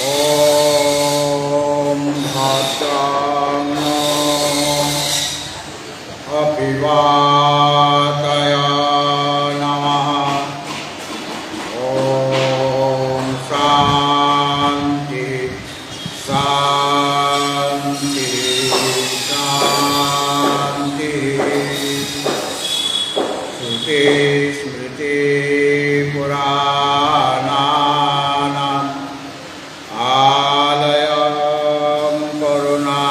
ॐ भद्रं अपिवातय नमः। ॐ शान्ति शान्ति शान्ति। श्रुति स्मृति पुराणानाम् आलयं करुणालयं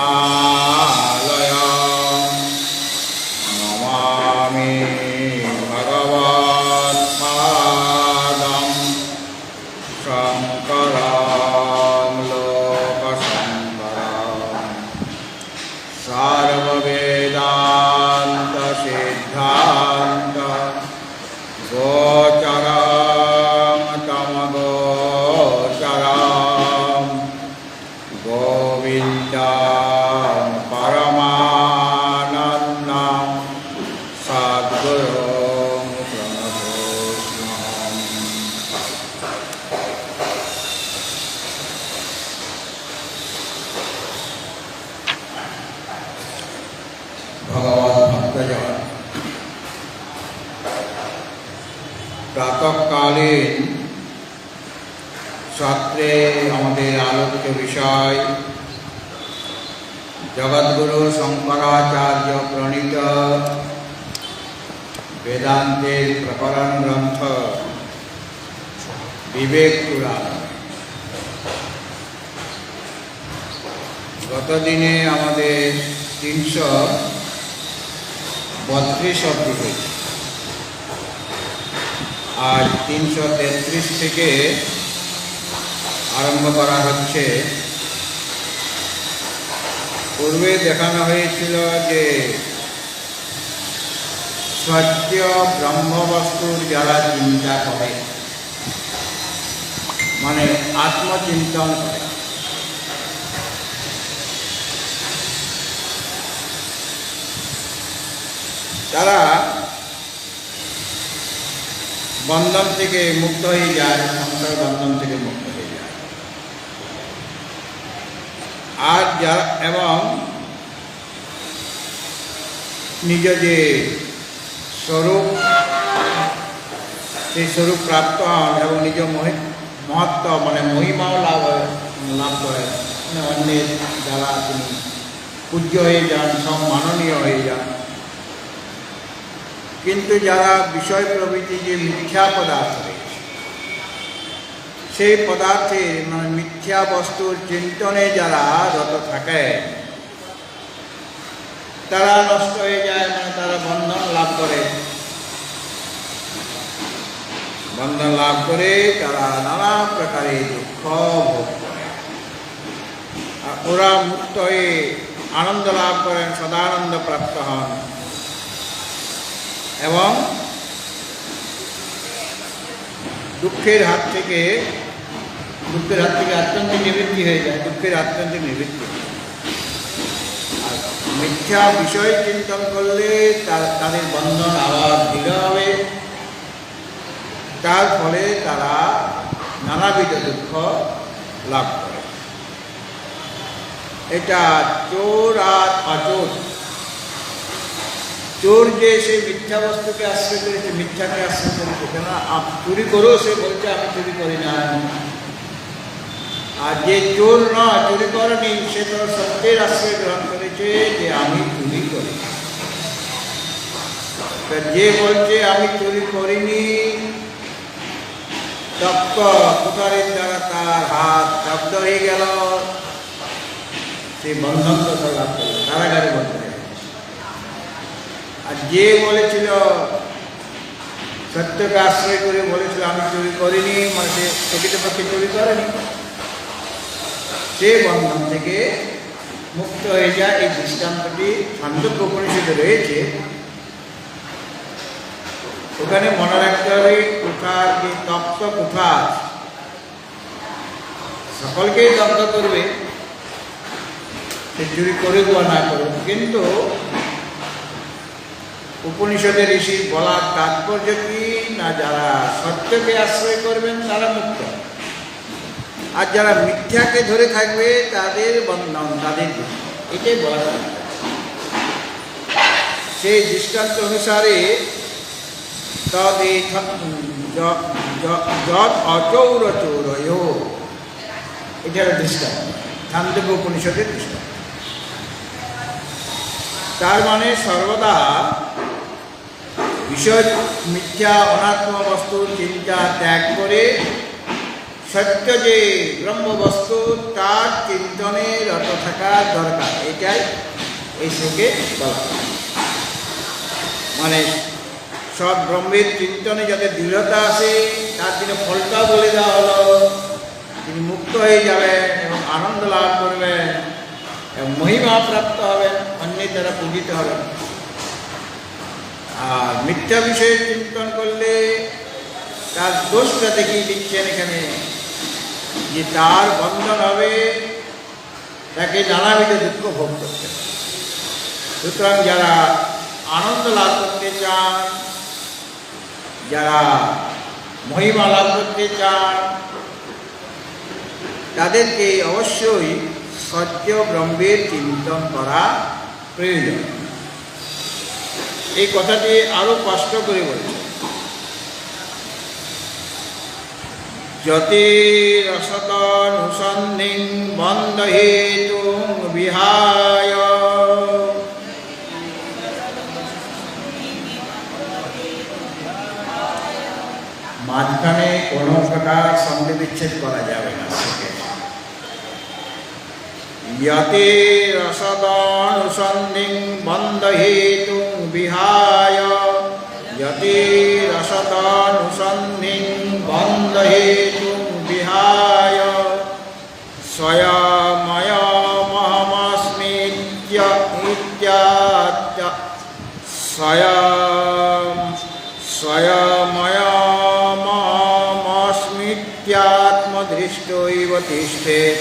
नमामि भगवत्पादं शङ्करं लोकशङ्करं सर्ववेदान्तसिद्धान्त गोचरं तमगोचरं गोविन्दं परमानन्दं सद्गुरुं प्रणतोऽस्म्यहम्। भगवद्भक्तजन, प्रातःकालीन सत्रे আমাদের আলোচ্য বিষয় জগৎগুরু শঙ্করাচার্য প্রণীত বেদান্তের প্রকরণ গ্রন্থ বিবেক পুরাণ। গতদিনে আমাদের 332 অবধি হয়েছে। আজ 333 থেকে আরম্ভ করা হচ্ছে। পূর্বে দেখানো হয়েছিল যে সত্য ব্রহ্মবস্তুর যারা চিন্তা করে, মানে আত্মচিন্তন করে, তারা বন্ধন থেকে মুক্ত হয়ে যায়, সংসার বন্ধন থেকে মুক্ত হয়ে যায়। আর যারা এবং নিজ যে স্বরূপ, সেই স্বরূপ প্রাপ্ত হন এবং নিজ মহত্ব মানে মহিমাও লাভ করেন, মানে অন্যের দ্বারা তিনি পূজ্য হয়ে যান, সব মাননীয় হয়ে যান। কিন্তু যারা বিষয় প্রভৃতি যে মিথ্যা পদার্থ রয়েছে, সেই পদার্থে মানে মিথ্যা বস্তুর চিন্তনে যারা রত থাকে, তারা নষ্ট হয়ে যায়, মানে তারা বন্ধন লাভ করে। বন্ধন লাভ করে তারা নানা প্রকারে দুঃখ ভোগ করে। আর ওরা মুক্ত হয়ে আনন্দ লাভ করেন, সদানন্দ প্রাপ্ত হন এবং দুঃখের হাত থেকে আত্যন্তিক নিবৃত্তি হয়ে যায়, দুঃখের আত্যন্তিক নিবৃত্তি। আর মিথ্যা বিষয় চিন্তন করলে তাদের বন্ধন আবার দৃঢ় হবে, তার ফলে তারা নানাবিধ দুঃখ লাভ করে। এটা চোর আর অচোর। চোর যে সে মিথ্যা বস্তুকে আশ্রয় করেছে, মিথ্যাকে আশ্রয় করেছে, কেন চুরি করেও সে বলছে আমি চুরি করি না। আর যে চোর নয়, চুরি করেনি, সে তো সত্যের আশ্রয় গ্রহণ করেছে যে আমি চুরি করি। যে বলছে আমি চুরি করিনি, দক্ষ কুঠারের দ্বারা তার হাত শব্দ হয়ে গেল, সে বন্ধন কথা লাভ করল, কারাগারে বন্ধ হয়ে গেল। আর যে বলেছিল, সত্যকে আশ্রয় করে বলেছিল আমি চুরি করিনি, মানে সে প্রকৃতপক্ষে চুরি করেনি, সে বন্ধন থেকে মুক্ত হয়ে যায়। এই দৃষ্টান্তটি ছান্দোক্য উপনিষদে রয়েছে। ওখানে মনে রাখতে হবে, কুঠার যে তপ্ত কুঠার সকলকেই দগ্ধ করবে, সে চুরি করুক বা না করুক। কিন্তু উপনিষদের ঋষি বলার তাৎপর্য কি না, যারা সত্যকে আশ্রয় করবেন তারা মুক্ত, আর যারা মিথ্যাকে ধরে থাকবে তাদের বন্ধন, তাদের এটাই বলা যায়। সেই দৃষ্টান্ত অনুসারে অচৌরচৌরয়, এটা একটা দৃষ্টান্ত, ছান্দোগ্য উপনিষদের দৃষ্টান্ত। তার মানে সর্বদা বিষয় মিথ্যা অনাত্ম বস্তুর চিন্তা ত্যাগ করে সত্য যে ব্রহ্মবস্তু তার চিন্তনে রত থাকা দরকার, এটাই এই শ্লোকে বলা। মানে সব ব্রহ্মের চিন্তনে যাতে দৃঢ়তা আসে, তার জন্য ফলটা বলে দেওয়া হলো। তিনি মুক্ত হয়ে যাবেন এবং আনন্দ লাভ করবেন এবং মহিমা প্রাপ্ত হবেন, অন্যের দ্বারা পূজিত হবেন। আর মিথ্যা বিষয়ে চিন্তন করলে তার দোষটা দেখিয়ে দিচ্ছেন এখানে, যে তার বন্ধন হবে, তাকে নানাবিধ দুঃখ ভোগ করতে। সুতরাং যারা আনন্দ লাভ করতে চান, যারা মহিমা লাভ করতে চান, তাদেরকে অবশ্যই সত্য ব্রহ্মের চিন্তন করা প্রয়োজন। এই কথাটি আরো স্পষ্ট করে বলছে, জ্যোতিরসদনুসন্ধিং বন্ধ হেতু বিহায়। মাঝখানে কোনো প্রকার সন্ধি বিচ্ছেদ করা যাবে না। যতিরসদনুসন্ধিং বন্ধ হেতু বিহায়, যতিরসদনুসন্ধিং বন্ধ হেতু বিহায়, স্বয়ময়মহমস্মিত্য স্বয়ময়মহমস্মিত্যাত্মদৃষ্টৈব তিষ্ঠেৎ।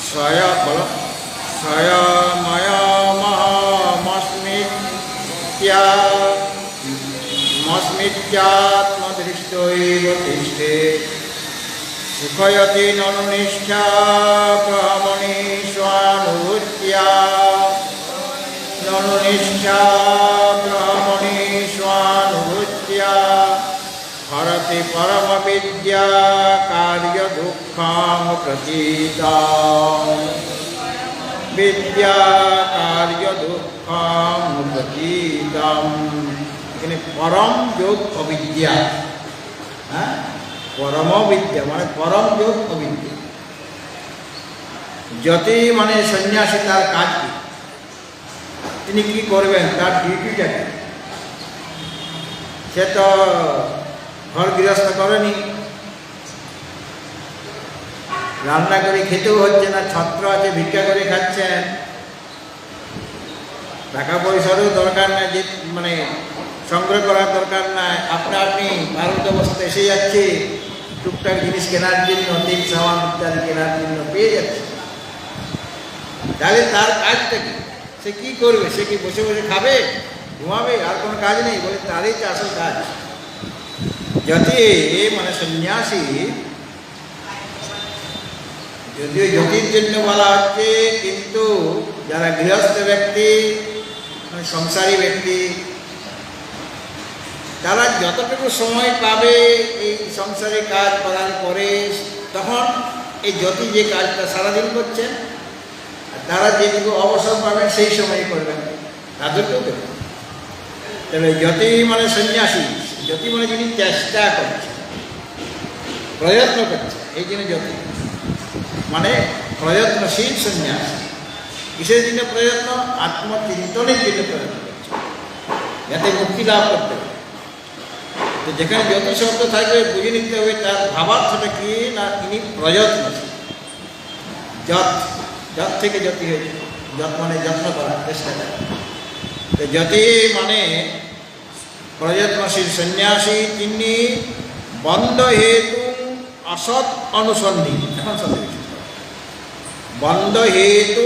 স্বয়ময়মহমস্মিত্যাত্মদৃষ্টৈব তিষ্ঠেৎ। সুখয়তি ননু নিষ্ঠা প্রহমণি স্বানুভূত্যা, ননু নিষ্ঠা প্রহমণি স্বানুভূত্যা। হরতি পরম বিদ্যা কার্য দুঃখং প্রতীতাম, বিদ্যা কার্য দুঃখং প্রতীতাম। এখানে পরম যোগ অবিদ্যা, হ্যাঁ, পরম বিদ্যা মানে পরম যোগ অবিদ্যা। যতি মানে সন্ন্যাসী, তার কাজ কি, তিনি কি করবেন, তার ডিউটিটা কি? সে তো ঘর গৃহস্থ করেনি, রান্না করে খেতেও হচ্ছে না, ছত্র আছে ভিক্ষা করে খাচ্ছেন, টাকা পয়সারও দরকার নাই, যে মানে সংগ্রহ করার দরকার নাই, আপনি ভারত অবস্থা এসে যাচ্ছে, টুকটাক জিনিস কেনার জন্য, তেল সাবান ইত্যাদি কেনার জন্য পেয়ে যাচ্ছে। তাহলে তার কাজটা কি, সে কি করবে? সে কি বসে বসে খাবে, ঘুমাবে, আর কোনো কাজ নেই? বলে তারই তো আসল কাজ। যতি মানে সন্ন্যাসী, যদিও যতির জন্য বলা হচ্ছে, কিন্তু যারা গৃহস্থ ব্যক্তি মানে সংসারী ব্যক্তি, তারা যতটুকু সময় পাবে এই সংসারে কাজ করার পরে, তখন এই যতি যে কাজটা সারাদিন করছেন, তারা যেটুকু অবসর পাবেন সেই সময় করবেন, তাদেরকেও দেবেন। তবে যতি মানে সন্ন্যাসী, যতি মানে যিনি চেষ্টা করছেন, প্রয়ত্ন করছেন, এই জন্য যতি মানে প্রয়ত্নশীল সন্ন্যাস। কিসের জন্য প্রয়ত্ন? আত্মচিন্তনের জন্য প্রয়ত্ন করছে, যাতে মুক্তি লাভ করতে হবে। তো যেখানে যত শব্দ থাকবে বুঝে নিতে হবে তার ভাবার্থটা কি না, তিনি প্রয়ত্নশীল। যত থেকে যতি হয়েছে, যত মানে যত্ন করার চেষ্টা করা। তো যতি মানে প্রয়ত্নশীল সন্ন্যাসী, তিনি বন্ধ হেতু অসৎ অনুসন্ধি। এখন সন্ধি বন্ধ হেতু,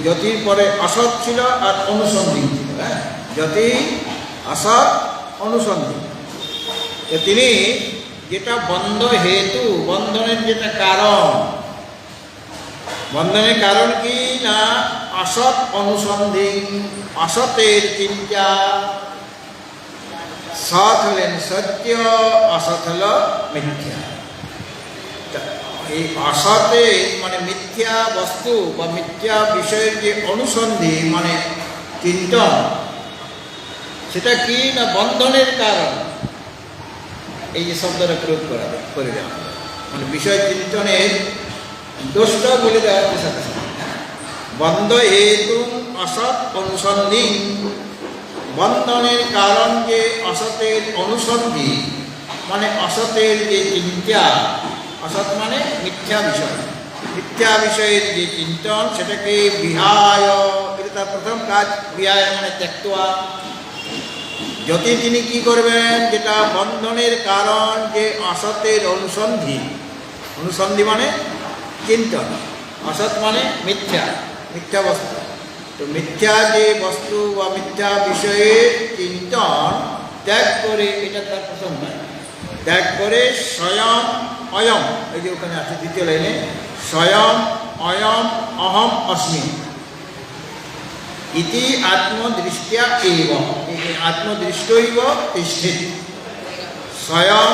যতির পরে অসৎ ছিল আর অনুসন্ধি ছিল, হ্যাঁ, যতি অসৎ অনুসন্ধি। তিনি যেটা বন্ধ হেতু, বন্ধনের যেটা কারণ, বন্ধনের কারণ কি না অসৎ অনুসন্ধিন, অসতের চিন্তা। সৎ হলেন সত্য, অসৎ হল মিথ্যা। এই অসতে মানে মিথ্যা বস্তু বা মিথ্যা বিষয়ের যে অনুসন্ধি মানে চিন্তন, সেটা কি না বন্ধনের কারণ। এই যে শব্দটা প্রয়োগ করে দেওয়া মানে বিষয় চিন্তনের দোষটা বলে দেওয়ার সাথে সাথে বন্ধ হেতু অসৎ অনুসন্ধি, বন্ধনের কারণ যে অসতের অনুসন্ধি মানে অসতের যে চিন্তা, অসৎ মানে মিথ্যা বিষয়, মিথ্যা বিষয়ের যে চিন্তন সেটাকে বিহায়, এটা তার প্রথম কাজ। বিহায় মানে ত্যক্তয়া, যদি তিনি কি করবেন যেটা বন্ধনের কারণ যে অসতের অনুসন্ধি, অনুসন্ধি মানে চিন্তন, অসৎ মানে মিথ্যা, মিথ্যা বস্তু। তো মিথ্যা যে বস্তু বা মিথ্যা বিষয়ের চিন্তন ত্যাগ করে, এটা তার প্রথম কাজ। ত্যাগ করে স্বয়ং অয়ম, এই যে ওখানে আছে দ্বিতীয় লাইনে, স্বয়ং অয়ম অহম অস্মি ইতি আত্মদৃষ্টিয়া এব, আত্মদৃষ্টৈব তিষ্ঠেত। স্বয়ং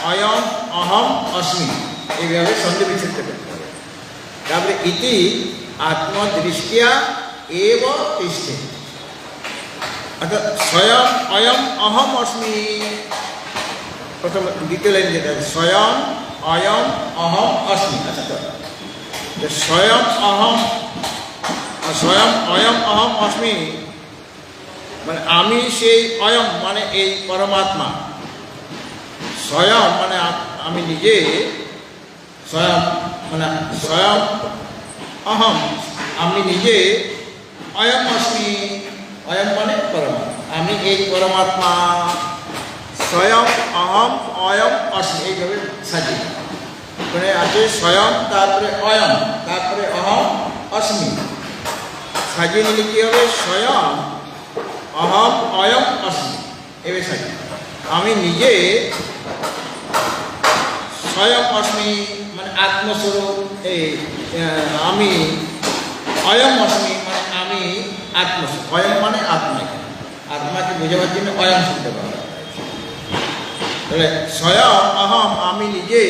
অয়ম অহম অস্মি, এইভাবে সন্ধি বিচ্ছেদ করতে হবে। তারপরে ইতি আত্মদৃষ্টিয়া এব তিষ্ঠেত, অর্থাৎ স্বয়ং অয়ম অহম অস্মি, প্রথম দ্বিতীয় লাইন যেটা স্বয়ং অয়ম অহম অস্মি। আচ্ছা, তো স্বয়ং অহম, স্বয়ং অয়ম অহম অস্মি মানে আমি সেই অয়ম মানে এই পরমাত্মা, স্বয়ং মানে আমি নিজে, স্বয়ং মানে স্বয়ং অহম আমি নিজে, অয়ম অস্মি অয়ম মানে পরমাত্মা, আমি এই পরমাত্মা। স্বয়ং অহম অয়ম অস্মি, এইভাবে সাজিয়ে ওখানে আছে স্বয়ং, তারপরে অয়ম, তারপরে অহম অস্মি। সাজিয়ে নিলে কি হবে? স্বয়ং অহম অয়ম অস্মি, এভাবে সাজিয়ে আমি নিজে স্বয়ং অস্মি মানে আত্মস্বরূপ, এই আমি অয়ম অস্মি মানে আমি আত্মস্বরূপ। অয়ম মানে আত্মা, আত্মাকে বোঝাবার জন্য অয়ম শব্দ বলা হয়। তাহলে স্বয়ং অহম আমি নিজে,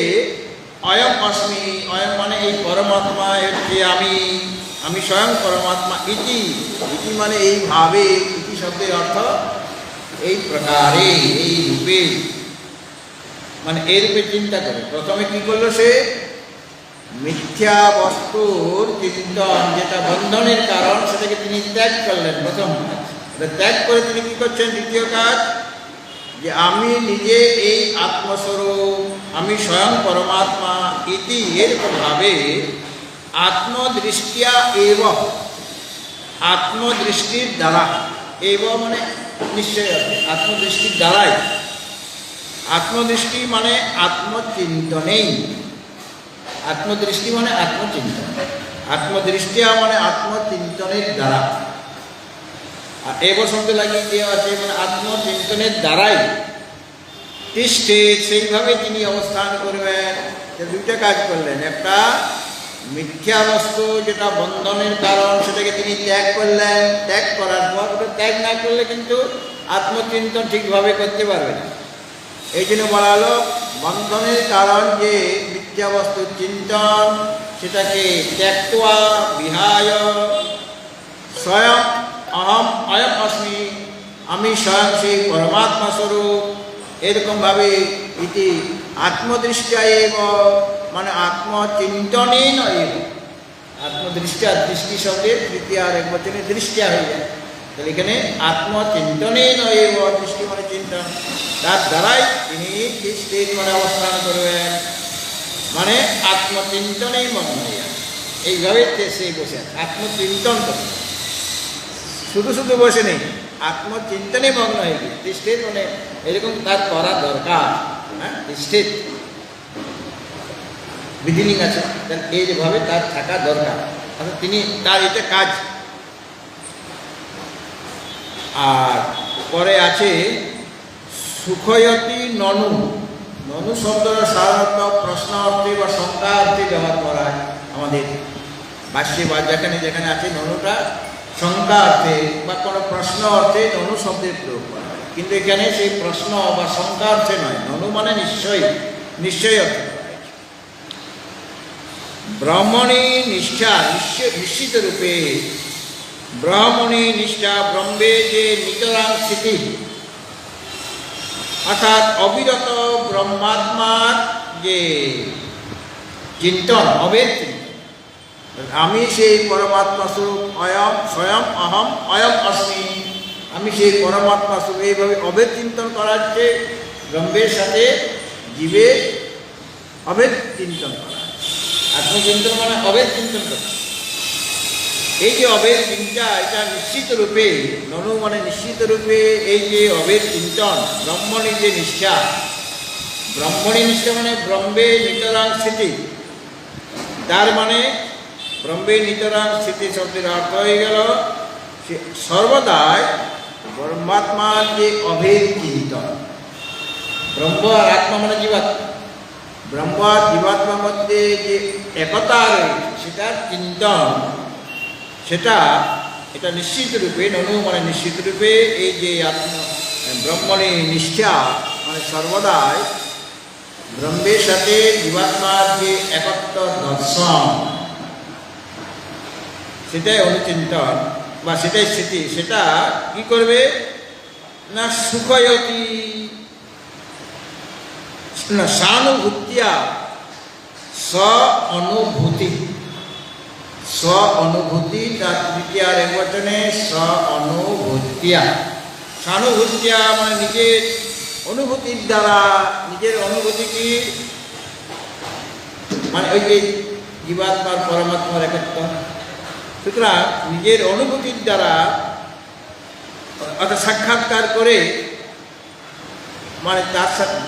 অয়ম অস্মি অয়ম মানে এই পরমাত্মা হচ্ছে আমি, আমি স্বয়ং পরমাত্মা। ইতি, ইতি মানে এইভাবে, ইতি শব্দের অর্থ এই প্রকারে, এই রূপে, মানে এই রূপে চিন্তা করে। প্রথমে কি করলো সে? মিথ্যা বস্তুর চিন্তন যেটা বন্ধনের কারণ সেটাকে তিনি ত্যাগ করলেন, প্রথম কাজ। ত্যাগ করে তিনি কি করছেন? দ্বিতীয় কাজ, যে আমি নিজে এই আত্মস্বরূপ, আমি স্বয়ং পরমাত্মা। ইতি এরকম ভাবে আত্মদৃষ্টিয়া এব, আত্মদৃষ্টির দ্বারা, এব মানে নিশ্চয় আত্মদৃষ্টির দ্বারাই, আত্মদৃষ্টি মানে আত্মচিন্তনেই, আত্মদৃষ্টি মানে আত্মচিন্তন, আত্মদৃষ্টিয়া মানে আত্মচিন্তনের দ্বারা। আর এব শব্দ লাগিয়ে দেওয়া আছে মানে আত্মচিন্তনের দ্বারাই তিষ্ঠে, সেইভাবে তিনি অবস্থান করবেন। দুইটা কাজ করলেন, একটা মিথ্যা বস্তু যেটা বন্ধনের কারণ সেটাকে তিনি ত্যাগ করলেন, ত্যাগ করার পর ওটা ত্যাগ না করলে কিন্তু আত্মচিন্তন ঠিকভাবে করতে পারবে না। এই জন্য বলা হলো বন্ধনের কারণ যে মিথ্যা বস্তুর চিন্তন সেটাকে ত্যক্তয়া বিহায় স্বয়ং অহম অয়ম অস্মি আমি স্বয়ং সেই পরমাত্মা স্বরূপ। এরকমভাবে ইতি আত্মদৃষ্টিয়া এব মানে আত্মচিন্তনেই নয়, আত্মদৃষ্টিয়া, দৃষ্টি শব্দের তৃতীয় আর এক বচনে দৃষ্টিয়া হয়ে যায়। তাহলে এখানে আত্মচিন্তনেই নয়, দৃষ্টি মানে চিন্তন, তার দ্বারাই তিনি তিষ্ঠেত মানে অবস্থান করবেন, মানে আত্মচিন্তনেই মগ্ন হইয়া। এইভাবে সে বসে আছে, আত্মচিন্তন করে, শুধু শুধু বসে নেই, আত্মচিন্তনে মগ্ন হয়ে গিয়ে তিষ্ঠেত মানে এরকম তার করা দরকার। হ্যাঁ, তিষ্ঠেত বিধিনিং আছে, এইভাবে তার থাকা দরকার, অর্থাৎ তিনি তার এটা কাজ। আর পরে আছে সুখয়তি ননু ননু শব্দটা সাধারণত প্রশ্ন অর্থে বা শঙ্কা অর্থে ব্যবহার করা হয় আমাদের ভাষ্যে বা যেখানে যেখানে আছে ননুটা শঙ্কা অর্থে বা কোনো প্রশ্ন অর্থে ননু শব্দের প্রয়োগ করা হয়, কিন্তু এখানে সেই প্রশ্ন বা শঙ্কা অর্থে নয়, ননু মানে নিশ্চয়ই, নিশ্চয়ই অর্থে করা হয়েছে। ব্রহ্মণী নিষ্ঠা নিশ্চিত রূপে, ব্রহ্মণী নিষ্ঠা ব্রহ্মে যে নিতরাং স্থিতি, অর্থাৎ অবিরত ব্রহ্মাত্মার যে চিন্তন, অভেদ চিন্তন, আমি সেই পরমাত্মা স্বরূপ, অয়ম স্বয়ং অহম অয়ম অস্মি, আমি সেই পরমাত্মা স্বরূপ, এইভাবে অভেদ চিন্তন করা হচ্ছে। ব্রহ্মের সাথে জীবের অভেদ চিন্তন করা, আত্মচিন্তন মানে অভেদ চিন্তন করা। এই যে অভেদ চিন্তা, এটা নিশ্চিত রূপে, ননু মানে নিশ্চিত রূপে এই যে অভেদ চিন্তন, ব্রহ্মণী যে নিষ্ঠা, ব্রহ্মণী নিষ্ঠা মানে ব্রহ্মে নিতরাং স্থিতি, তার মানে ব্রহ্মে নিতরাং স্থিতি শব্দের অর্থ হয়ে গেল সর্বদাই ব্রহ্মাত্মার যে অভেদ চিন্তন। ব্রহ্ম আর আত্মা মানে জীবাত্মা, ব্রহ্ম আর জীবাত্মার মধ্যে যে একতা রয়েছে সেটার চিন্তন, সেটা এটা নিশ্চিত রূপে, ননু মানে নিশ্চিত রূপে এই যে ব্রহ্মণী নিষ্ঠা মানে সর্বদাই ব্রহ্মের সাথে জীবাত্মার যে একত্র দর্শন, সেটাই অনুচিন্তন বা সেটাই স্থিতি, সেটা কি করবে না সুখয়তি না সানুভূতিয়া স অনুভূতি, স্ব অনুভূতি, তার তৃতীয়ার একবচনে স অনুভূতিয়া, সানুভূতিয়া মানে নিজের অনুভূতির দ্বারা, নিজের অনুভূতি কি মানে ওই যে জীবাত্মার পরমাত্মার একত্র, সুতরাং নিজের অনুভূতির দ্বারা অর্থাৎ সাক্ষাৎকার করে, মানে তার সাথে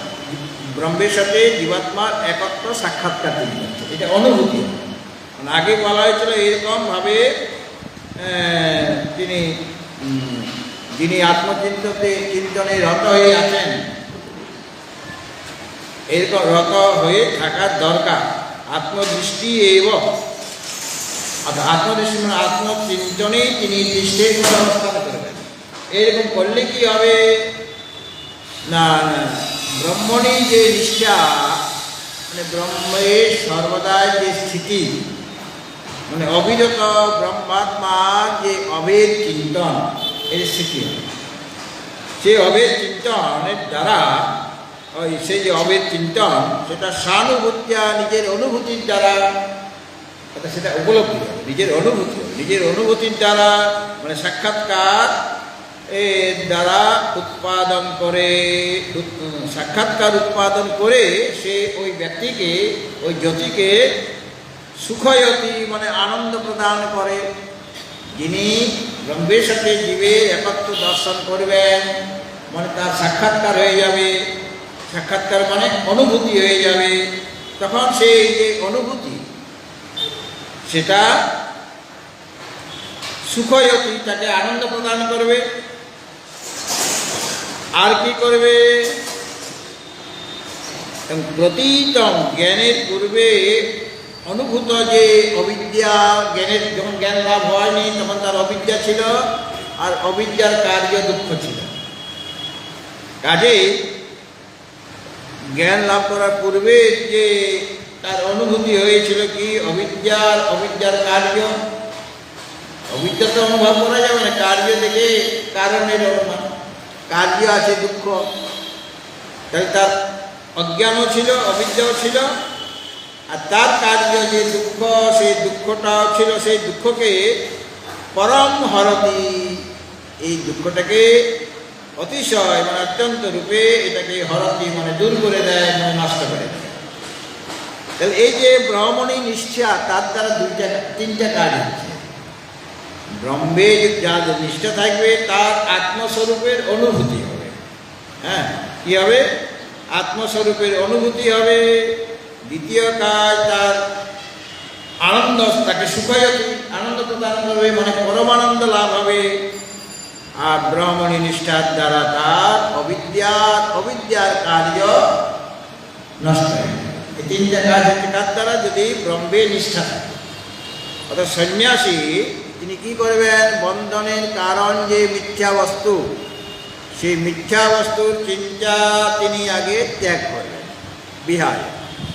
ব্রহ্মের সাথে জীবাত্মার একত্র সাক্ষাৎকার তিনি করছে, এটা অনুভূতি। মানে আগে বলা হয়েছিল এরকমভাবে তিনি যিনি চিন্তনে রত হয়ে আছেন, এরকম রত হয়ে থাকার দরকার। আত্মদৃষ্টি অর্থাৎ আত্মদৃষ্টি মানে আত্মচিন্তনেই তিনি দৃষ্টির অবস্থান করবেন। এরকম করলে কি হবে না ব্রহ্মণী যে নিষ্ঠা মানে ব্রহ্মের সর্বদাই যে স্থিতি, মানে অবিরত ব্রহ্মাত্মার যে অভেদ চিন্তন, এর স্থিতি হবে। সেই অভেদ চিন্তনের দ্বারা সেই যে অভেদ চিন্তন সেটা সানুভূতিয়া নিজের অনুভূতির দ্বারা, সেটা উপলব্ধি হবে, নিজের অনুভূতি হবে, নিজের অনুভূতির দ্বারা মানে সাক্ষাৎকার এর দ্বারা উৎপাদন করে, সাক্ষাৎকার উৎপাদন করে সে ওই ব্যক্তিকে, ওই জ্যোতিকে সুখয়তি মানে আনন্দ প্রদান করে। যিনি ব্রহ্মের সাথে জীবের একত্র দর্শন করবেন মানে তার সাক্ষাৎকার হয়ে যাবে, সাক্ষাৎকার মানে অনুভূতি হয়ে যাবে, তখন সেই যে অনুভূতি সেটা সুখয়তি তাকে আনন্দ প্রদান করবে। আর কি করবে প্রতীতম জ্ঞানের পূর্বে অনুভূত যে অবিদ্যা, জ্ঞানের যখন জ্ঞান লাভ হয়নি তখন তার অবিদ্যা ছিল, আর অবিদ্যার কার্য দুঃখ ছিল। কাজেই জ্ঞান লাভ করার পূর্বে যে তার অনুভূতি হয়েছিল কি অবিদ্যার কার্য, অবিদ্যা তো অনুভব করা যাবে না, কার্য থেকে কারণের অনুমান, কার্য আছে দুঃখ, তাহলে তার অজ্ঞানও ছিল, অবিদ্যাও ছিল, আর তার কার্য যে দুঃখ, সেই দুঃখটাও ছিল। সেই দুঃখকে পরম হরতি, এই দুঃখটাকে অতিশয় মানে অত্যন্ত রূপে এটাকে হরতি মানে দূর করে দেয়, মানে নষ্ট করে দেয়। তাহলে এই যে ব্রহ্মণী নিষ্ঠা, তার দ্বারা তিনটা কাজ হচ্ছে। ব্রহ্মে যার নিষ্ঠা থাকবে তার আত্মস্বরূপের অনুভূতি হবে। হ্যাঁ, কি হবে? আত্মস্বরূপের অনুভূতি হবে। দ্বিতীয় কাজ তার আনন্দ, তাকে সুখয়তি আনন্দ প্রদান করবে, মানে পরমানন্দ লাভ হবে। আর ব্রহ্মণী নিষ্ঠার দ্বারা তার অবিদ্যার কার্য নষ্ট হয়ে যাবে। এই তিনটা কাজ হচ্ছে কার দ্বারা? যদি ব্রহ্মে নিষ্ঠা থাকে। অর্থাৎ সন্ন্যাসী তিনি কি করবেন? বন্ধনের কারণ যে মিথ্যা বস্তু, সেই মিথ্যা বস্তুর চিন্তা তিনি আগে ত্যাগ করবেন, বিহার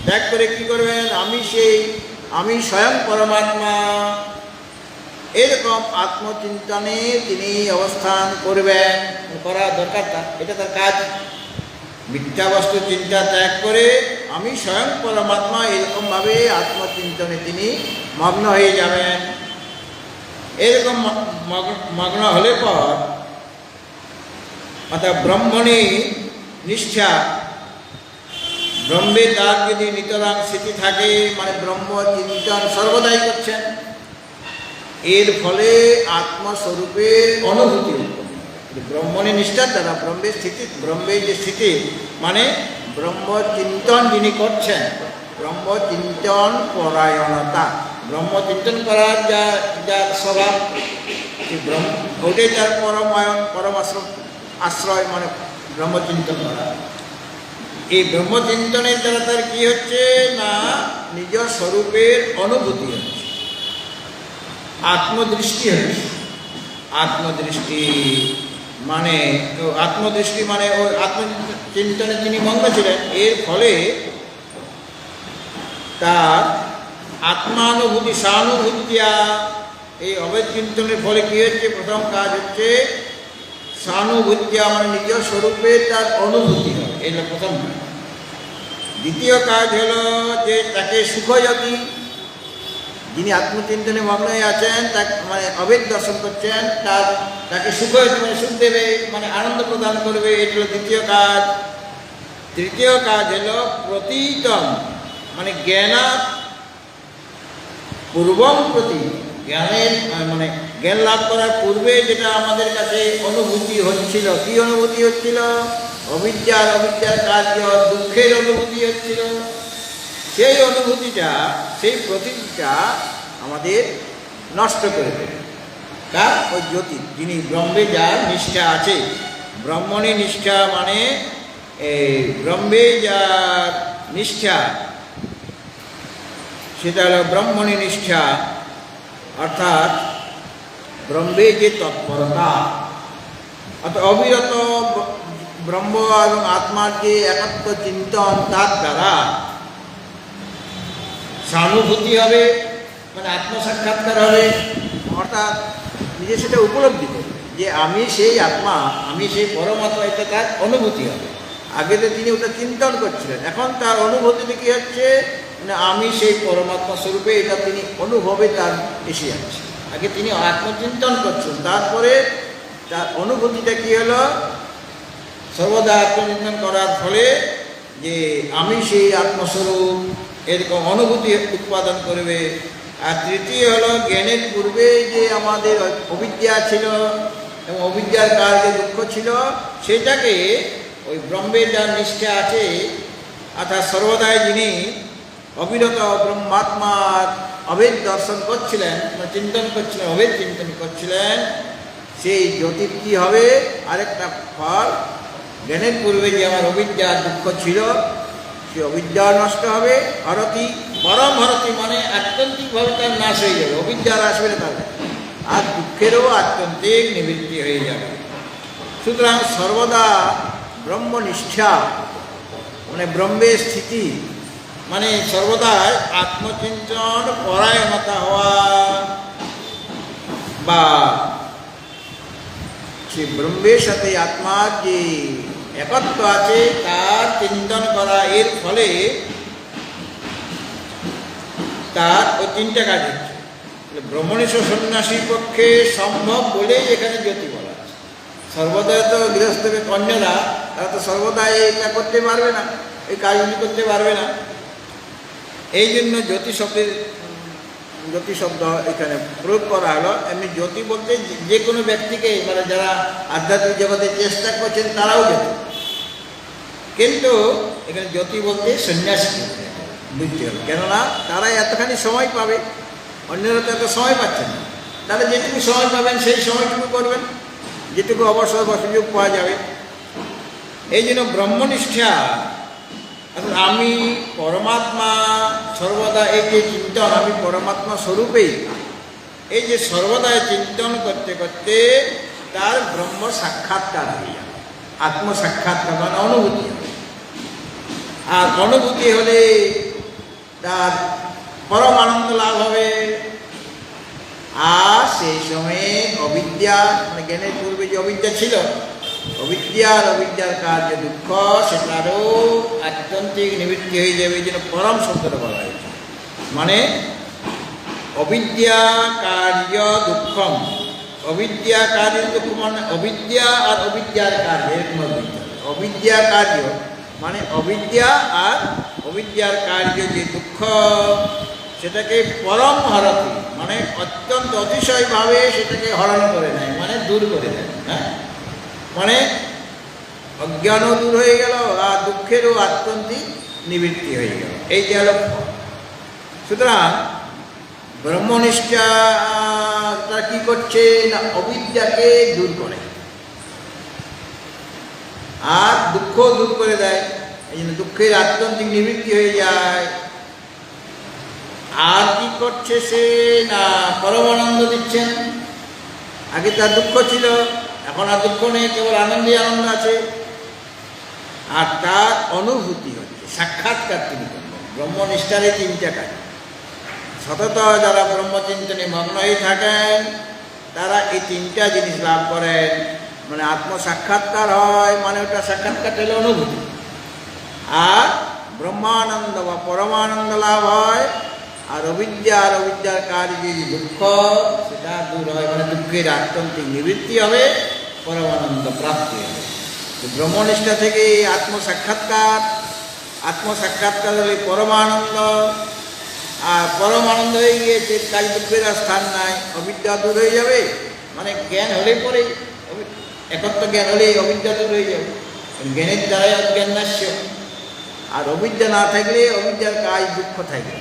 ত্যাগ করে কি করবেন? আমি স্বয়ং পরমাত্মা, এরকম আত্মচিন্তনে তিনি অবস্থান করবেন, করা দরকার তার, এটা তার কাজ। মিথ্যা বস্তু চিন্তা ত্যাগ করে আমি স্বয়ং পরমাত্মা, এরকমভাবে আত্মচিন্তনে তিনি মগ্ন হয়ে যাবেন। এরকম মগ্ন হলে পর অর্থাৎ ব্রহ্মণী নিষ্ঠা, ব্রহ্মে তার যদি নিতরাং স্থিতি থাকে, মানে ব্রহ্ম চিন্তন সর্বদাই করছেন, এর ফলে আত্মস্বরূপের অনুভূতি উৎপন্ন। ব্রহ্মণী নিষ্ঠার দ্বারা ব্রহ্মের যে স্থিতি, মানে ব্রহ্মচিন্তন যিনি করছেন, ব্রহ্মচিন্তন পরায়ণতা, ব্রহ্মচিন্তন করার যা স্বভাব, ওটাই তার পরম আশ্রয়, মানে ব্রহ্মচিন্তন করা। এই ব্রহ্মচিন্তনের দ্বারা তার কি হচ্ছে না, নিজ স্বরূপের অনুভূতি হচ্ছে, আত্মদৃষ্টি হচ্ছে। আত্মদৃষ্টি মানে ওই আত্মচিন্তনে তিনি মগ্ন ছিলেন, এর ফলে তার আত্মানুভূতি সহানুভূতিয়া, এই অভেদ চিন্তনের ফলে কি হচ্ছে? প্রথম কাজ হচ্ছে সহানুভূতিয়া, মানে নিজ স্বরূপের তার অনুভূতি হয়, এটা প্রথম কাজ। দ্বিতীয় কাজ হলো যে তাকে সুখয়তি, যিনি আত্মচিন্তনে মগ্ন হয়ে আছেন, তাকে মানে অভেদ দর্শন করছেন, তাকে সুখয়তি মানে সুখ দেবে, মানে আনন্দ প্রদান করবে, এটা হলো দ্বিতীয় কাজ। তৃতীয় কাজ হলো প্রতীতম, মানে জ্ঞানা পূর্বম প্রতি, জ্ঞানের মানে জ্ঞান লাভ করার পূর্বে যেটা আমাদের কাছে অনুভূতি হচ্ছিল, কি অনুভূতি হচ্ছিল? অবিদ্যার কার্য, দুঃখের অনুভূতি হচ্ছিল। সেই অনুভূতিটা, সেই প্রতীকটা আমাদের নষ্ট করে দেবে কার? ওই জ্যোতি, যিনি ব্রহ্মে যার নিষ্ঠা আছে। ব্রহ্মণী নিষ্ঠা মানে ব্রহ্মে যার নিষ্ঠা, সেটা হলো ব্রহ্মণী নিষ্ঠা, অর্থাৎ ব্রহ্মে যে তৎপরতা, অর্থাৎ অবিরত ব্রহ্ম এবং আত্মার যে একত্র চিন্তন, তার দ্বারা সহানুভূতি হবে, মানে আত্মসাক্ষাৎকার হবে, অর্থাৎ নিজে সেটা উপলব্ধি করবে যে আমি সেই আত্মা, আমি সেই পরমাত্মা, এটা তার অনুভূতি হবে। আগে তো তিনি ওটা চিন্তন করছিলেন, এখন তার অনুভূতিতে কী হচ্ছে? মানে আমি সেই পরমাত্মা স্বরূপে, এটা তিনি অনুভবে তার এসে যাচ্ছে। আগে তিনি আত্মচিন্তন করছেন, তারপরে তার অনুভূতিটা কী হলো? সর্বদা আত্মচিন্তন করার ফলে যে আমি সেই আত্মস্বরূপ, এরকম অনুভূতি উৎপাদন করবে। আর তৃতীয় হলো জ্ঞানের পূর্বে যে আমাদের অবিদ্যা ছিল এবং অবিদ্যার কাল যে দুঃখ ছিল, সেটাকে ওই ব্রহ্মের যার নিষ্ঠা আছে, অর্থাৎ সর্বদাই যিনি অবিরত ব্রহ্মাত্মার অভেদ দর্শন করছিলেন, চিন্তন করছিলেন, অভেদ চিন্তন করছিলেন, সেই জ্যোতির কী হবে? আরেকটা ফল, জ্ঞানের পূর্বে যে আমার অবিদ্যার দুঃখ ছিল, সে অবিদ্যা নষ্ট হবে। হরতি, পরম হরতি মানে আত্যন্তিকভাবে তার নাশ হয়ে যাবে, অবিদ্যার আসবে না তার, আর দুঃখেরও আত্যন্তিক নিবৃত্তি হয়ে যাবে। সুতরাং সর্বদা ব্রহ্মনিষ্ঠা মানে ব্রহ্মের স্থিতি, মানে সর্বদাই আত্মচিন্তন পরায়ণতা হওয়া, বা সে ব্রহ্মের সাথে আত্মার যে একত্র আছে তার চিন্তন করা, এর ফলে তার ওই তিনটা কাজ হচ্ছে। ব্রহ্মনিষ্ঠ সন্ন্যাসীর পক্ষে সম্ভব বলেই এখানে জ্যোতি বলা আছে। সর্বদাই তো গৃহস্থকে কন্যারা, তারা তো সর্বদাই এটা করতে পারবে না, এই কাজগুলি করতে পারবে না। এই জন্য জ্যোতি শব্দ এখানে প্রয়োগ করা হলো। এমনি জ্যোতি বলতে যে কোনো ব্যক্তিকে, মানে যারা আধ্যাত্মিক জগতে চেষ্টা করছেন তারাও জ্যোতি, কিন্তু এখানে জ্যোতি বলতে সন্ন্যাসী বুঝতে হবে, কেননা তারা এতখানি সময় পাবে, অন্যরা তো এত সময় পাচ্ছেন না। তাহলে যেটুকু সময় পাবেন সেই সময়টুকু করবেন, যেটুকু অবসর বা সুযোগ পাওয়া যাবে। এই জন্য ব্রহ্মনিষ্ঠা আমি পরমাত্মা সর্বদা, এই যে চিন্তন আমি পরমাত্মা স্বরূপেই, এই যে সর্বদা চিন্তন করতে করতে তার ব্রহ্ম সাক্ষাৎকার হয়ে যাবে, আত্মসাক্ষাৎকার মানে অনুভূতি হবে। আর অনুভূতি হলে তার পরম আনন্দ লাভ হবে। আর সেই সময়ে অবিদ্যা মানে জ্ঞানের পূর্বে যে অবিদ্যা ছিল, অবিদ্যার কার্য দুঃখ সেটারও আত্যন্তিক নিবৃত্তি হয়ে যাবে। এই জন্য পরম শব্দটা বলা হয়েছে, মানে অবিদ্যা কার্য দুঃখম। অবিদ্যা কার্য দুঃখ মানে অবিদ্যা আর অবিদ্যার কার্য, এরকম অবিদ্যা কার্য মানে অবিদ্যা আর অবিদ্যার কার্য যে দুঃখ, সেটাকে পরম হরতি মানে অত্যন্ত অতিশয়ভাবে সেটাকে হরণ করে নেয়, মানে দূর করে দেয়। হ্যাঁ, মানে অজ্ঞানও দূর হয়ে গেল আর দুঃখেরও আত্যন্তিক নিবৃত্তি হয়ে গেল। এই যে হল। সুতরাং ব্রহ্মনিষ্ঠাটা কি করছে না, অবিদ্যাকে দূর করে আর দুঃখ দূর করে দেয়। এই জন্য দুঃখের আত্যন্তিক নিবৃত্তি হয়ে যায়। আর কি করছে সে না, পরমানন্দ দিচ্ছেন। আগে তার দুঃখ ছিল, এখন আর দুঃখ নেই, কেবল আনন্দই আনন্দ আছে। আর তার অনুভূতি হচ্ছে সাক্ষাৎকার তিনি করবেন। ব্রহ্মনিষ্ঠার এই তিনটা কাজ। সতত যারা ব্রহ্মচিন্তনে মগ্ন হয়ে থাকেন তারা এই তিনটা জিনিস লাভ করেন। মানে আত্মসাক্ষাৎকার হয়, মানে ওটা সাক্ষাৎকার হলে অনুভূতি। আর ব্রহ্মানন্দ বা পরমানন্দ লাভ হয়। আর অবিদ্যার কাজ যে দুঃখ সেটা দূর হয়, মানে দুঃখের আত্যন্তিক নিবৃত্তি হবে, পরমানন্দ প্রাপ্তি হবে। ব্রহ্মনিষ্ঠা থেকে আত্মসাক্ষাৎকার হলে পরমানন্দ। আর পরমানন্দ হয়ে গিয়েছে, কাজ দুঃখের আর স্থান নাই, অবিদ্যা দূর হয়ে যাবে। মানে জ্ঞান হলে পরে একত্র জ্ঞান হলেই অবিদ্যা দূর হয়ে যাবে। জ্ঞানের দ্বারাই অজ্ঞান নাশ্য। আর অবিদ্যা না থাকলে অবিদ্যার কাজ দুঃখ থাকবে,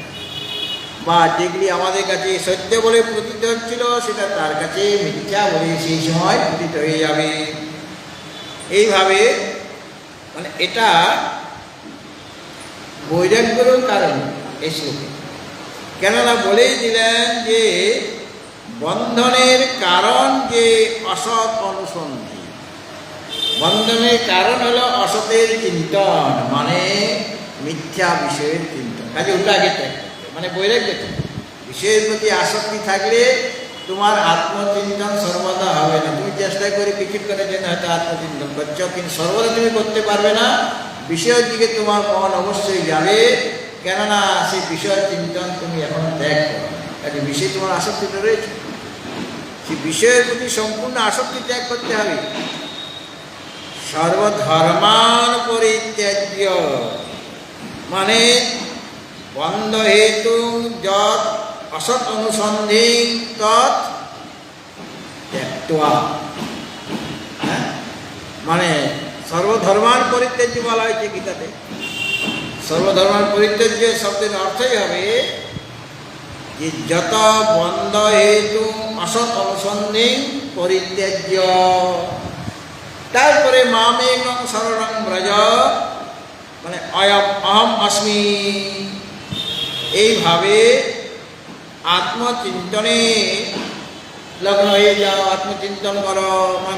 বা যেগুলি আমাদের কাছে সত্য বলে প্রতীত হচ্ছিল সেটা তার কাছে মিথ্যা বলে সেই সময় প্রতীত হয়ে যাবে। এইভাবে মানে এটা বৈরাগ্যেরও কারণ এই শ্লোকে। কেননা বলেই দিলেন যে বন্ধনের কারণ যে অসৎ অনুসন্ধি। বন্ধনের কারণ হলো অসতের চিন্তন, মানে মিথ্যা বিষয়ের চিন্তন। কাজে ওটা আগে ত্যাগ করতে, মানে বৈরাগ্য। বিষয়ের প্রতি আসক্তি থাকলে তোমার আত্মচিন্তন সর্বদা হবে না। তুমি চেষ্টা করে কিছু করে যেন হয়তো আত্মচিন্তন করছো, কিন্তু সর্বদা তুমি করতে পারবে না। বিষয়ের দিকে তোমার মন অবশ্যই যাবে, কেননা সেই বিষয়ের চিন্তন তুমি এখন ত্যাগ করো। কাজে বিষয়ে তোমার আসক্তিটা রয়েছে, সেই বিষয়ের প্রতি সম্পূর্ণ আসক্তি ত্যাগ করতে হবে। সর্বধর্মান পরিত্যাজ্য মানে বন্ধ হেতু যৎ অসৎ অনুসন্ধি তৎ ত্যক্ত্বা। মানে সর্বধর্মান পরিত্যাজ্য বলা হয়েছে গীতাতে। সর্বধর্মান পরিত্যাজ্য শব্দের অর্থই হবে যে যত বন্ধ হেতু অসৎ অনুসন্ধি পরিত্যাজ্য। তারপরে মামেকং শরণং ব্রজ মানে অহম অস্মি। এইভাবে আত্মচিন্তনে লগ্ন হয়ে যাও, আত্মচিন্তন করো।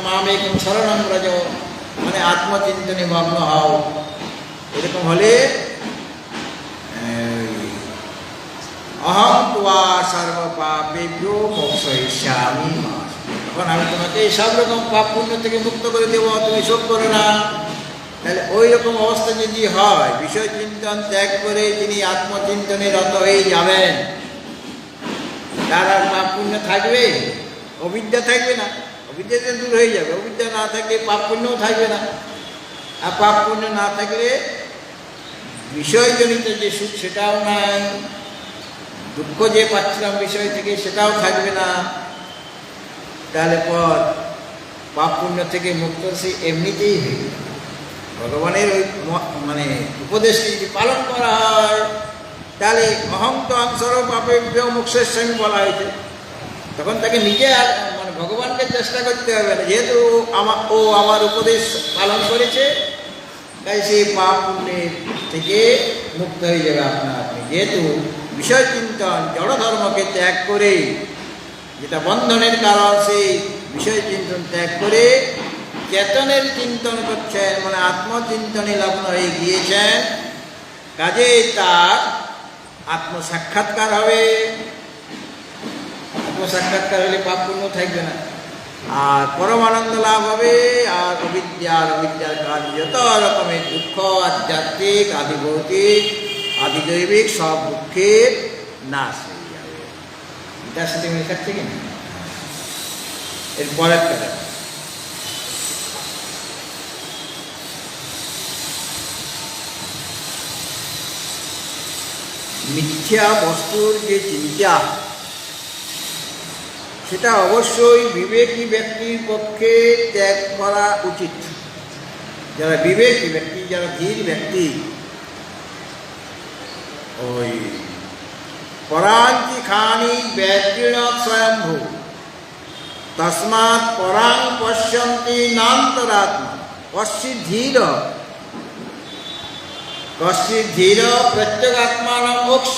মামেকং শরণং ব্রজ মানে আত্মচিন্তনে মগ্ন হও। এরকম হলে অহম ত্বা সর্বপাপেভ্যো মোক্ষয়িষ্যামি মা। তখন আমি তোমাকে এই সব রকম পাপ পুণ্য থেকে মুক্ত করে দেবো, তুমি শোক করো না। তাহলে ওই রকম অবস্থা যদি হয়, বিষয় চিন্তন ত্যাগ করে যিনি আত্মচিন্তনে রত হয়ে যাবেন, তার আর পাপ পুণ্য থাকবে? অবিদ্যা থাকবে না, অবিদ্যাতে দূর হয়ে যাবে। অবিদ্যা না থাকলে পাপ পুণ্যও থাকবে না। আর পাপ পুণ্য না থাকলে বিষয়জনিত যে সুখ সেটাও নাই, দুঃখ যে পাচ্ছিলাম বিষয় থেকে সেটাও থাকবে না। তাহলে পর পাপ পুণ্য থেকে মুক্ত সে এমনিতেই হয়ে যাবে। ভগবানের ওই মানে উপদেশটি যদি পালন করা হয়, তাহলে অহং ত্বং সর্বপাপেভ্যো মোক্ষয়িষ্যামি বলা হয়েছে। তখন তাকে নিজে আর মানে ভগবানকে চেষ্টা করতে হবে না, যেহেতু আমার উপদেশ পালন করেছে, তাই সেই পাপ পুণ্যের থেকে মুক্ত হয়ে যাবে আপনা আপনি। যেহেতু বিষয় চিন্তন জড় ধর্মকে ত্যাগ করে, যেটা বন্ধনের কারণ, সেই বিষয় চিন্তন ত্যাগ করে চেতনের চিন্তন করছেন, মানে আত্মচিন্তনে লগ্ন হয়ে গিয়েছেন, কাজে তার আত্মসাক্ষাৎকার হবে। আত্মসাক্ষাৎকার হলে পাপ পূর্ণ থাকবে না, আর পরমানন্দ লাভ হবে। আর অবিদ্যার কাজ যত রকমের দুঃখ, আধ্যাত্মিক, আদিভৌতিক, আদিদৈবিক সব দুঃখের নাশ হয়ে যাবে। এটার সাথে মিলে থাকছে কিনা? এর পরের কথা, মিথ্যা বস্তুর যে চিন্তা, সেটা অবশ্যই বিবেকী ব্যক্তির পক্ষে ত্যাগ করা উচিত। যারা বিবেকী ব্যক্তি, যারা ধীর ব্যক্তি, ওই পরাঞ্চি খানি ব্যাকীর্ণ স্বয়ম্ভূ তস্মাৎ পরাং পশ্যন্তি নান্তরাত্মা কশ্চিৎ ধীর প্রত্যগাত্মানং মোক্ষ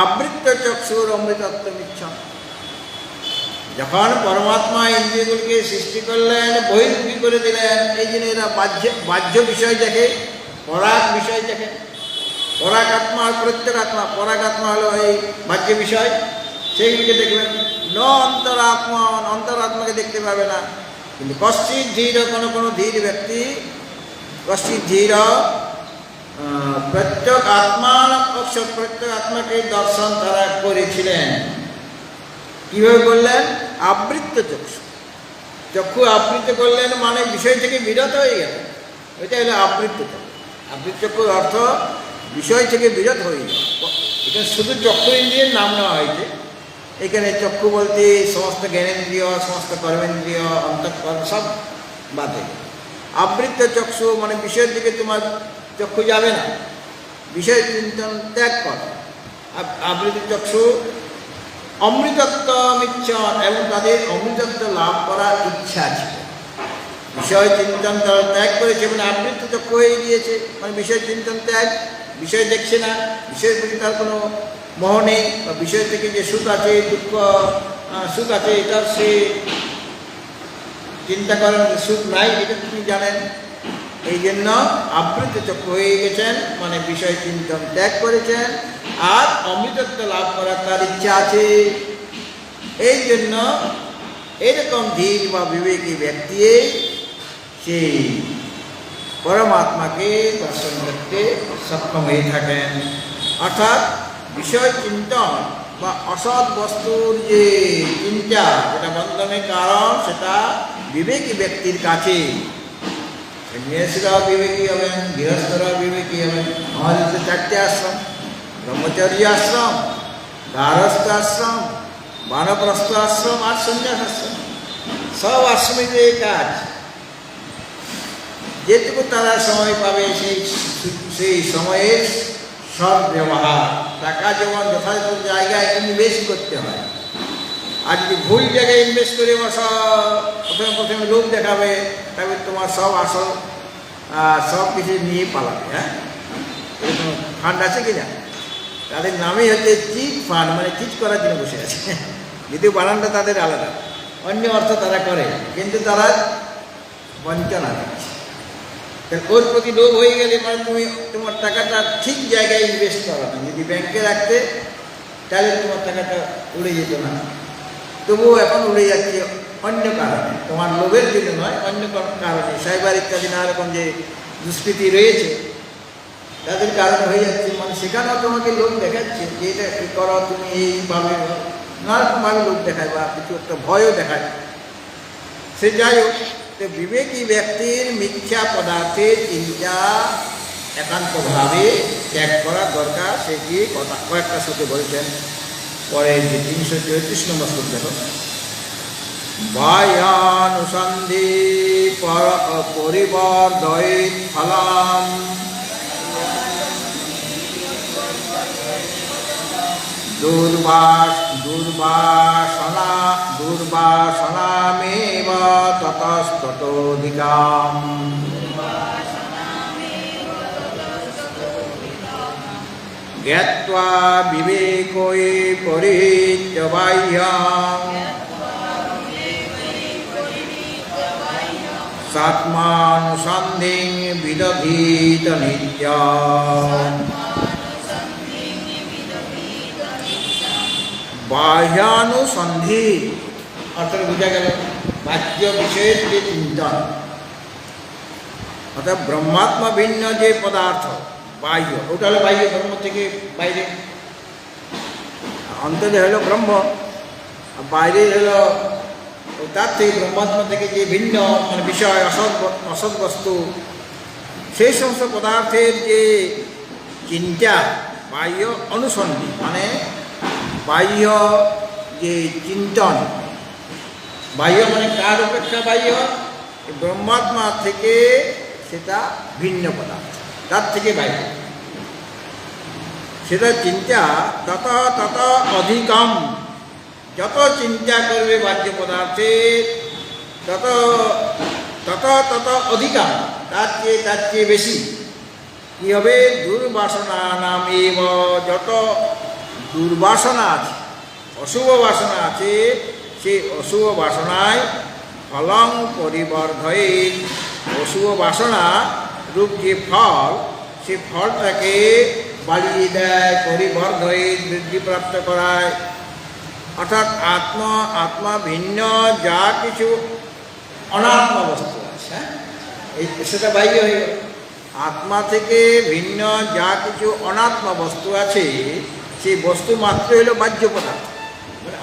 আবৃত্ত চক্ষুর অমৃতত্বমিচ্ছাম। যখন পরমাত্মা ইন্দ্রিয়গুলিকে সৃষ্টি করলেন, বহির্মুখী করে দিলেন, এই জন্য এরা বাহ্য বিষয় দেখে, পরাগ বিষয় দেখে। পরাগ আত্মা আর প্রত্যেক আত্মা, পরাগ আত্মা হলো এই বাহ্য বিষয়, সেইগুলিকে দেখবেন। অন্তরাত্মাকে দেখতে পাবে না। কিন্তু কশ্চিৎ ধীর, কোনো ধীর ব্যক্তি, কশ্চিৎ ধীর প্রত্যেক আত্মাকে দর্শন তারা করেছিলেন। কিভাবে করলেন? আবৃত্ত চক্ষু আবৃত করলেন, মানে বিষয় থেকে বিরত হয়ে গেলেন। এটা হলো আবৃত্ত চক্ষু। আবৃত চক্ষুর অর্থ বিষয় থেকে বিরত হয়ে যাওয়া। এখানে শুধু চক্ষু ইন্দ্রিয়ের নাম নেওয়া হয়েছে। এখানে চক্ষু বলতে সমস্ত জ্ঞানেন্দ্রিয়, সমস্ত কর্মেন্দ্রিয়, অন্তঃকরণ সব বাদে। আবৃত্ত চক্ষু মানে বিষয়ের দিকে তোমার চক্ষু যাবে না, বিষয় চিন্তন ত্যাগ কর। আবৃত চক্ষু অমৃতত্ব মিচ্ছন, এবং তাদের অমৃতত্ব লাভ করার ইচ্ছা ছিল। বিষয় চিন্তন তারা ত্যাগ করেছে, মানে আবৃত চক্ষু হয়ে গিয়েছে, মানে বিষয় চিন্তন ত্যাগ। বিষয় দেখছে না, বিষয়ের প্রতি তার কোনো মোহ নেই, বা বিষয় থেকে যে সুখ আছে, সুখ আছে, এটার সে চিন্তা করেন, সুখ নাই, এটা তিনি জানেন। এই জন্য আবৃত চক্ষু হয়ে গেছেন, মানে বিষয় চিন্তন ত্যাগ করেছেন, আর অমৃতত্ব লাভ করার তার ইচ্ছা আছে। এই জন্য এরকম ধীর বা বিবেকী ব্যক্তি সেই পরমাত্মাকে দর্শন করতে সক্ষম হয়ে থাকেন। অর্থাৎ বিষয় চিন্তন বা অসৎ বস্তুর যে চিন্তা, যেটা বন্ধনের কারণ, সেটা বিবেকী ব্যক্তির কাছে। সন্ন্যাসীরাও বিবেকী হবেন, গৃহস্থরাও বিবেকী হবেন। আমাদের তো 4টে আশ্রম: ব্রহ্মচর্য আশ্রম, গারস্থ আশ্রম, বানপ্রস্থ আশ্রম আর সন্ন্যাস আশ্রম। সব আশ্রমীদের এই কাজ। যেটুকু তারা সময় পাবে সেই সময়ের সদ্ব্যবহার। টাকা যেমন যথাযথ জায়গায় ইনভেস্ট করতে হয়। আর যদি ভুল জায়গায় ইনভেস্ট করে বসা, প্রথমে লোক দেখাবে, তবে তোমার সব আসল সব কিছু নিয়ে পালাবে। হ্যাঁ, এরকম ফান্ড আছে কিনা? তাদের নামই হচ্ছে চিট ফান্ড, মানে চিট করার জন্য বসে আছে। যদিও বানানটা তাদের আলাদা, অন্য অর্থ তারা করে, কিন্তু তারা বঞ্চনা দিচ্ছে। ওর প্রতি লোভ হয়ে গেলে মানে তুমি তোমার টাকাটা ঠিক জায়গায় ইনভেস্ট করো না। যদি ব্যাংকে রাখতে, তাহলে তোমার টাকাটা উড়ে যেত না। তবুও এখন উড়ে যাচ্ছে অন্য কারণে, তোমার লোভের জন্য নয়, অন্য কারণে। সাইবার ইত্যাদি নানা রকম যে দুষ্কৃতি রয়েছে, তাদের কারণে হয়ে যাচ্ছে। মানে সেখানেও তোমাকে লোক দেখাচ্ছে যে এটা কী করো, তুমি এইভাবে নানারকমভাবে লোক দেখায়, বা কিছু একটা ভয়ও দেখায়। সে যাই হোক, তো বিবেকী ব্যক্তির মিথ্যা পদার্থের চিন্তা একান্তভাবে ত্যাগ করা দরকার। সে কি কথা কয়েকটা শ্লোকে বলেছেন। পরে যে 334 নম্বর শ্লোক দেখো: বায়ানুসন্ধি পরিবর্ধয়েৎ ফলাম দুর্বাসনামেব ততস্ততোধিকাম। জ্ঞাত্বা বিবেকই পরিহিত বাহ্যং সাত্মানুসন্ধিং বিদধীত নিত্যং। বাহ্যানুসন্ধি অর্থাৎ বোঝা গেল বাহ্য বিষয়ের যে চিন্তন, অর্থাৎ ব্রহ্মাত্মা ভিন্ন যে পদার্থ বাহ্য, ওটা হলো বাহ্য, ব্রহ্ম থেকে বাইরে। অন্তরে হলো ব্রহ্ম, আর বাইরে হলো তার থেকে ব্রহ্মাত্মা থেকে যে ভিন্ন মানে বিষয় অসৎ বস্তু, সেই সমস্ত পদার্থের যে চিন্তা বাহ্য অনুসন্ধি মানে বাহ্য যে চিন্তন, বাহ্য মানে কার অপেক্ষা বাহ্য, ব্রহ্মাত্মা থেকে সেটা ভিন্ন পদার্থ, তার থেকে বাইরে সেটা চিন্তা তত তত অধিকম, যত চিন্তা করবে বাহ্য পদার্থের তত তত তত অধিকম, তার চেয়ে বেশি কী হবে, দুর্বাসনা নাম এব, যত দুর্বাসনা আছে, অশুভ বাসনা আছে, সেই অশুভ বাসনায় ফলং পরিবর্ধয়ে, অশুভ বাসনা রূপ যে ফল, সে ফলটাকে বাড়িয়ে দেয়, পরিবর্ধয়ে বৃদ্ধিপ্রাপ্ত করায়। অর্থাৎ আত্মা ভিন্ন যা কিছু অনাত্মা বস্তু আছে, এই সেটা বাহ্য হয়ে গেল। আত্মা থেকে ভিন্ন যা কিছু অনাত্মা বস্তু আছে, সেই বস্তু মাত্র হলো বাহ্য পদার্থ, মানে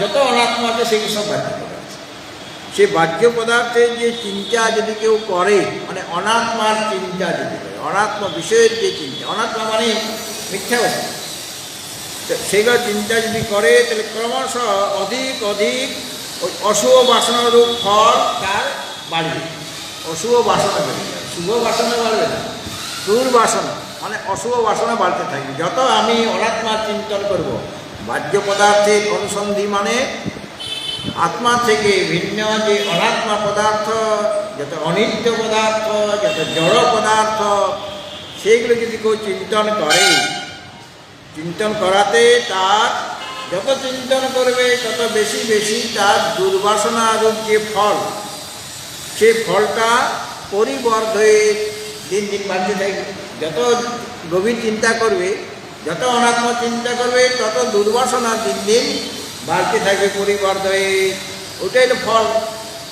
যত অনাত্মা আছে সেগুলো সব বাহ্য পদার্থ। সে বাহ্য পদার্থের যে চিন্তা যদি কেউ করে, মানে অনাত্মার চিন্তা যদি করে, অনাত্মা বিষয়ের যে চিন্তা, অনাত্মা মানে মিথ্যা বস্তু, সেগুলো চিন্তা যদি করে, তাহলে ক্রমশ অধিক অধিক ওই অশুভ বাসনারূপ ফল তার বাড়বে। অশুভ বাসনা বেড়ে যাবে, শুভ বাসনা বাড়বে না, দুর্বাসনা মানে অশুভ বাসনা বাড়তে থাকবে। যত আমি অনাত্মার চিন্তন করব, বাহ্য পদার্থের অনুসন্ধি মানে আত্মা থেকে ভিন্ন যে অনাত্মা পদার্থ, যত অনিত্য পদার্থ, যত জড় পদার্থ, সেইগুলো যদি কেউ চিন্তন করে, চিন্তন করাতে তার যত চিন্তন করবে তত বেশি বেশি তার দুর্বাসনা রূপ যে ফল, সেই ফলটা পরিবর্ধয়ে দিন দিন বাড়তে থাকবে। যত গভীর চিন্তা করবে, যত অনাত্ম চিন্তা করবে, তত দুর্বাসনা দিন দিন বাড়তে থাকবে, পরিবর্ধয়ে। ওটাই হলো ফল।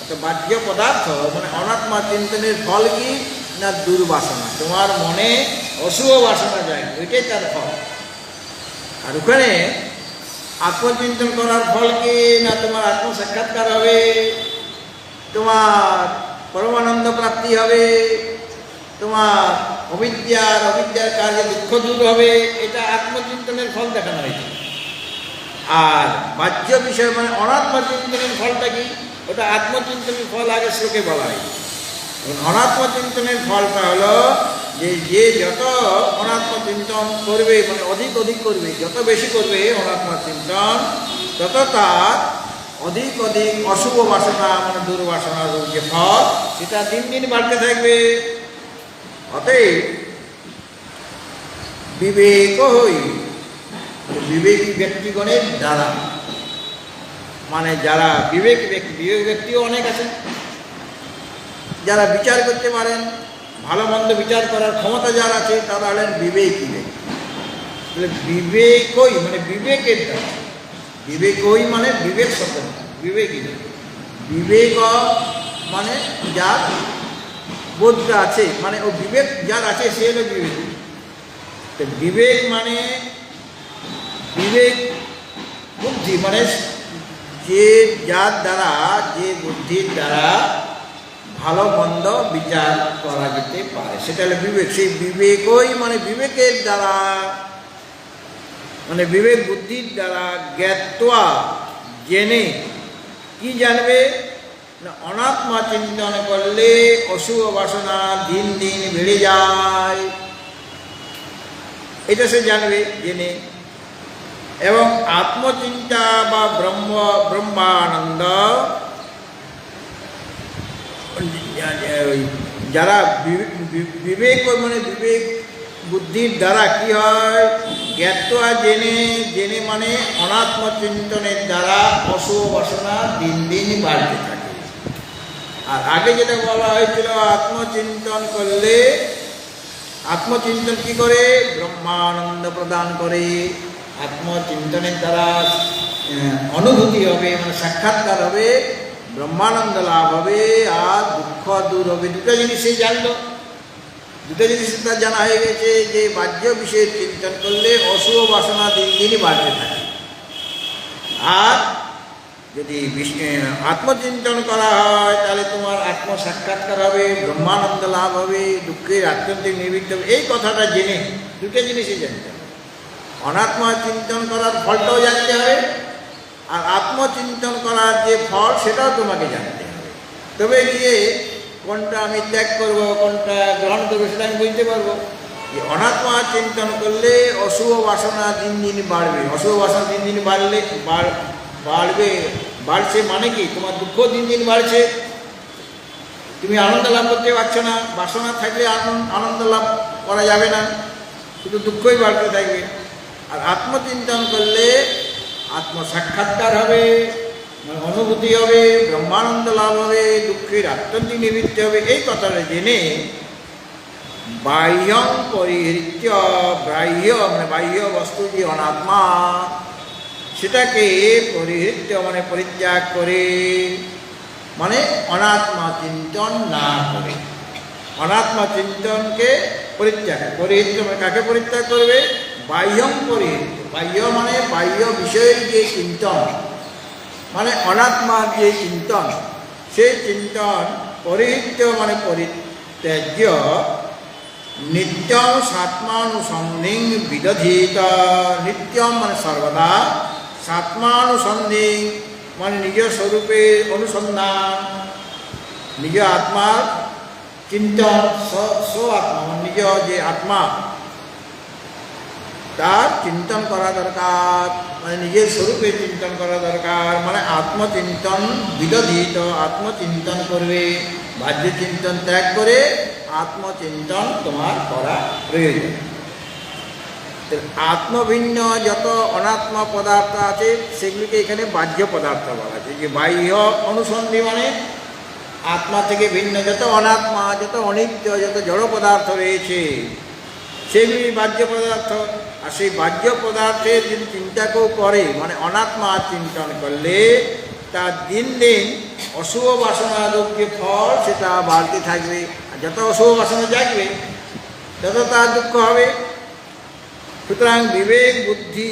তো বাহ্য পদার্থ মানে অনাত্মা চিন্তনের ফল কি না, দুর্বাসনা, তোমার মনে অশুভ বাসনা যায়, ওইটাই তার ফল। আর ওখানে আত্মচিন্তন করার ফল কি না, তোমার আত্মসাক্ষাৎকার হবে, তোমার পরমানন্দ প্রাপ্তি হবে, তোমার অবিদ্যার কাজে দুঃখ দূর হবে, এটা আত্মচিন্তনের ফল দেখানো হয়েছে। আর বাহ্য বিষয় মানে অনাত্ম চিন্তনের ফলটা কি, ওটা আত্মচিন্তনের ফল আগে শ্লোকে বলা হয়েছে। অনাত্ম চিন্তনের ফলটা হলো যে যত অনাত্ম চিন্তন করবে, মানে অধিক অধিক করবে, যত বেশি করবে অনাত্ম চিন্তন, তত তার অধিক অধিক অশুভ বাসনা মানে দুর্বাসনার যে ফল, সেটা দিন দিন বাড়তে থাকবে। অতএব বিবেক হই, বিবেকী ব্যক্তিগণের দ্বারা, মানে যারা বিবেক ব্যক্তিও অনেক আছে, যারা বিচার করতে পারেন, ভালো মন্দ বিচার করার ক্ষমতা যার আছে, তারা হলেন বিবেকী ব্যক্তি। বিবেকই মানে বিবেকের দ্বারা, বিবেকই মানে বিবেক শব্দ, বিবেকী বিবেক মানে যার বোধটা আছে, মানে ও বিবেক যার আছে সে হলো বিবেক। তো বিবেক মানে বিবেক বুদ্ধি, মানে যে যার দ্বারা, যে বুদ্ধির দ্বারা ভালো মন্দ বিচার করা যেতে পারে, সেটা হলো বিবেক। সেই বিবেকই মানে বিবেকের দ্বারা, মানে বিবেক বুদ্ধির দ্বারা জ্ঞাত্বা জেনে, কি জানবে না, অনাত্মা চিন্তন করলে অশুভ বাসনা দিন দিন বেড়ে যায়, এটা সে জানবে জেনে। এবং আত্মচিন্তা বা ব্রহ্মানন্দ, যারা বিবেক মানে বিবেক বুদ্ধির দ্বারা কি হয়, জ্ঞাত্বা জেনে জেনে মানে অনাত্ম চিন্তনের দ্বারা অশুভ বাসনা দিন দিন বাড়তে থাকে। আর আগে যেটা বলা হয়েছিল আত্মচিন্তন করলে, আত্মচিন্তন কি করে, ব্রহ্মানন্দ প্রদান করে। আত্মচিন্তনের দ্বারা অনুভূতি হবে, মানে সাক্ষাৎকার হবে, ব্রহ্মানন্দ লাভ হবে, আর দুঃখ দূর হবে। দুটো জিনিসই জানলো, দুটো জিনিস তার জানা হয়ে গেছে যে বাহ্য বিষয়ের চিন্তন করলে অশুভ বাসনা দিন দিনই বাড়তে থাকে। আর যদি আত্মচিন্তন করা হয় তাহলে তোমার আত্ম সাক্ষাৎকার হবে, ব্রহ্মানন্দ লাভ হবে, দুঃখের আত্যন্তিক নিবৃত্ত হবে। এই কথাটা জেনে দুটো জিনিসই জানতে হবে। অনাত্মা চিন্তন করার ফলটাও জানতে হবে, আর আত্মচিন্তন করার যে ফল সেটাও তোমাকে জানতে হবে। তবে গিয়ে কোনটা আমি ত্যাগ করবো, কোনটা গ্রহণ করবো সেটা আমি বুঝতে পারবো। যে অনাত্মা চিন্তন করলে অশুভ বাসনা দিন দিন বাড়বে। অশুভ বাসনা দিন দিন বাড়ছে মানে কি, তোমার দুঃখ দিন দিন বাড়ছে, তুমি আনন্দ লাভ করতে পারছো না। বাসনা থাকলে আনন্দ লাভ করা যাবে না, শুধু দুঃখই বাড়তে থাকবে। আর আত্মচিন্তন করলে আত্ম সাক্ষাৎকার হবে, অনুভূতি হবে, ব্রহ্মানন্দ লাভ হবে, দুঃখের আত্যন্তিক নিবৃত্তি হবে। এই কথাটা জেনে বাহ্যং পরিহৃত্য, বাহ্য মানে বাহ্য বস্তু যে অনাত্মা, সেটাকে পরিহৃত্য মানে পরিত্যাগ করে, মানে অনাত্মা চিন্তন না করে, অনাত্মা চিন্তনকে পরিত্যাগ। পরিহৃত্য মানে কাকে পরিত্যাগ করবে, বাহ্যং পরিহৃত্য। বাহ্য মানে বাহ্য বিষয়ের যে চিন্তন, মানে অনাত্মার যে চিন্তন, সেই চিন্তন পরিহৃত্য মানে পরিত্যাজ্য, নিত্যম সাত্মানুসন্ধিং বিদধিত। নিত্যম মানে সর্বদা, সাত্মানুসন্ধিং মানে নিজ স্বরূপের অনুসন্ধান, নিজ আত্মার চিন্তন, স্ব আত্মা মানে নিজ যে আত্মা তার চিন্তন করা দরকার, মানে নিজের স্বরূপে চিন্তন করা দরকার। মানে আত্মচিন্তন বিদধিত, আত্মচিন্তন করবে, বাহ্য চিন্তন ত্যাগ করে আত্মচিন্তন তোমার করা প্রয়োজন। আত্মভিন্ন যত অনাত্ম পদার্থ আছে সেগুলিকে এখানে বাহ্য পদার্থ বলা আছে। যে বাহ্য অনুসন্ধি মানে আত্মা থেকে ভিন্ন যত অনাত্মা, যত অনিত্য, যত জড় পদার্থ রয়েছে সেগুলি বাহ্য পদার্থ। আর সেই বাহ্য পদার্থের যদি চিন্তা কেউ করে, মানে অনাত্মা চিন্তন করলে তার দিন দিন অশুভ বাসনা যে ফল সেটা বাড়তে থাকবে। আর যত অশুভ বাসনা জাগবে তত তার দুঃখ হবে। সুতরাং বিবেক বুদ্ধি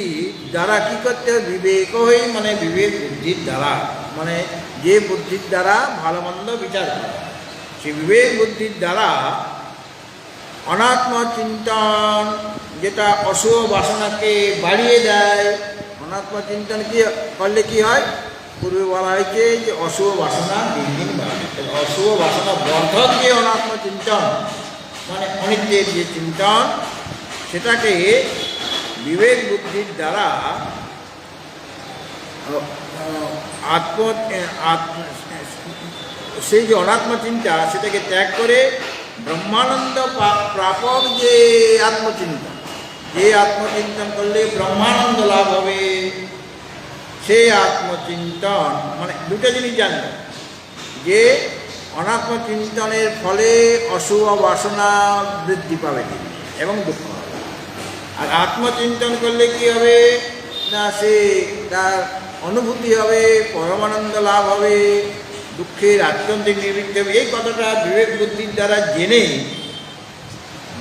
দ্বারা কী করতে হবে, বিবেক হই মানে বিবেক বুদ্ধির দ্বারা, মানে যে বুদ্ধির দ্বারা ভালো মন্দ বিচার করা, সেই বিবেক বুদ্ধির দ্বারা অনাত্ম চিন্তন যেটা অশুভ বাসনাকে বাড়িয়ে দেয়। অনাত্ম চিন্তন কি করলে কি হয়, পূর্বে বলা হয়েছে যে অশুভ বাসনা দিন দিন বাড়ে। অশুভ বাসনা বর্ধক যে অনাত্ম চিন্তন মানে অনিত্যের যে চিন্তন, সেটাকে বিবেক বুদ্ধির দ্বারা সেই যে অনাত্ম চিন্তা সেটাকে ত্যাগ করে ব্রহ্মানন্দ প্রাপক যে আত্মচিন্তন, যে আত্মচিন্তন করলে ব্রহ্মানন্দ লাভ হবে, সেই আত্মচিন্তন মানে দুটো জিনিস জানবে, যে অনাত্ম চিন্তনের ফলে অশুভ বাসনা বৃদ্ধি পাবে এবং দুঃখ হবে। আর আত্মচিন্তন করলে কি হবে না, সে তার অনুভূতি হবে, পরমানন্দ লাভ হবে, দুঃখের আত্যন্তিক নিবৃত্তি হবে। এই কথাটা বিবেক বুদ্ধির দ্বারা জেনে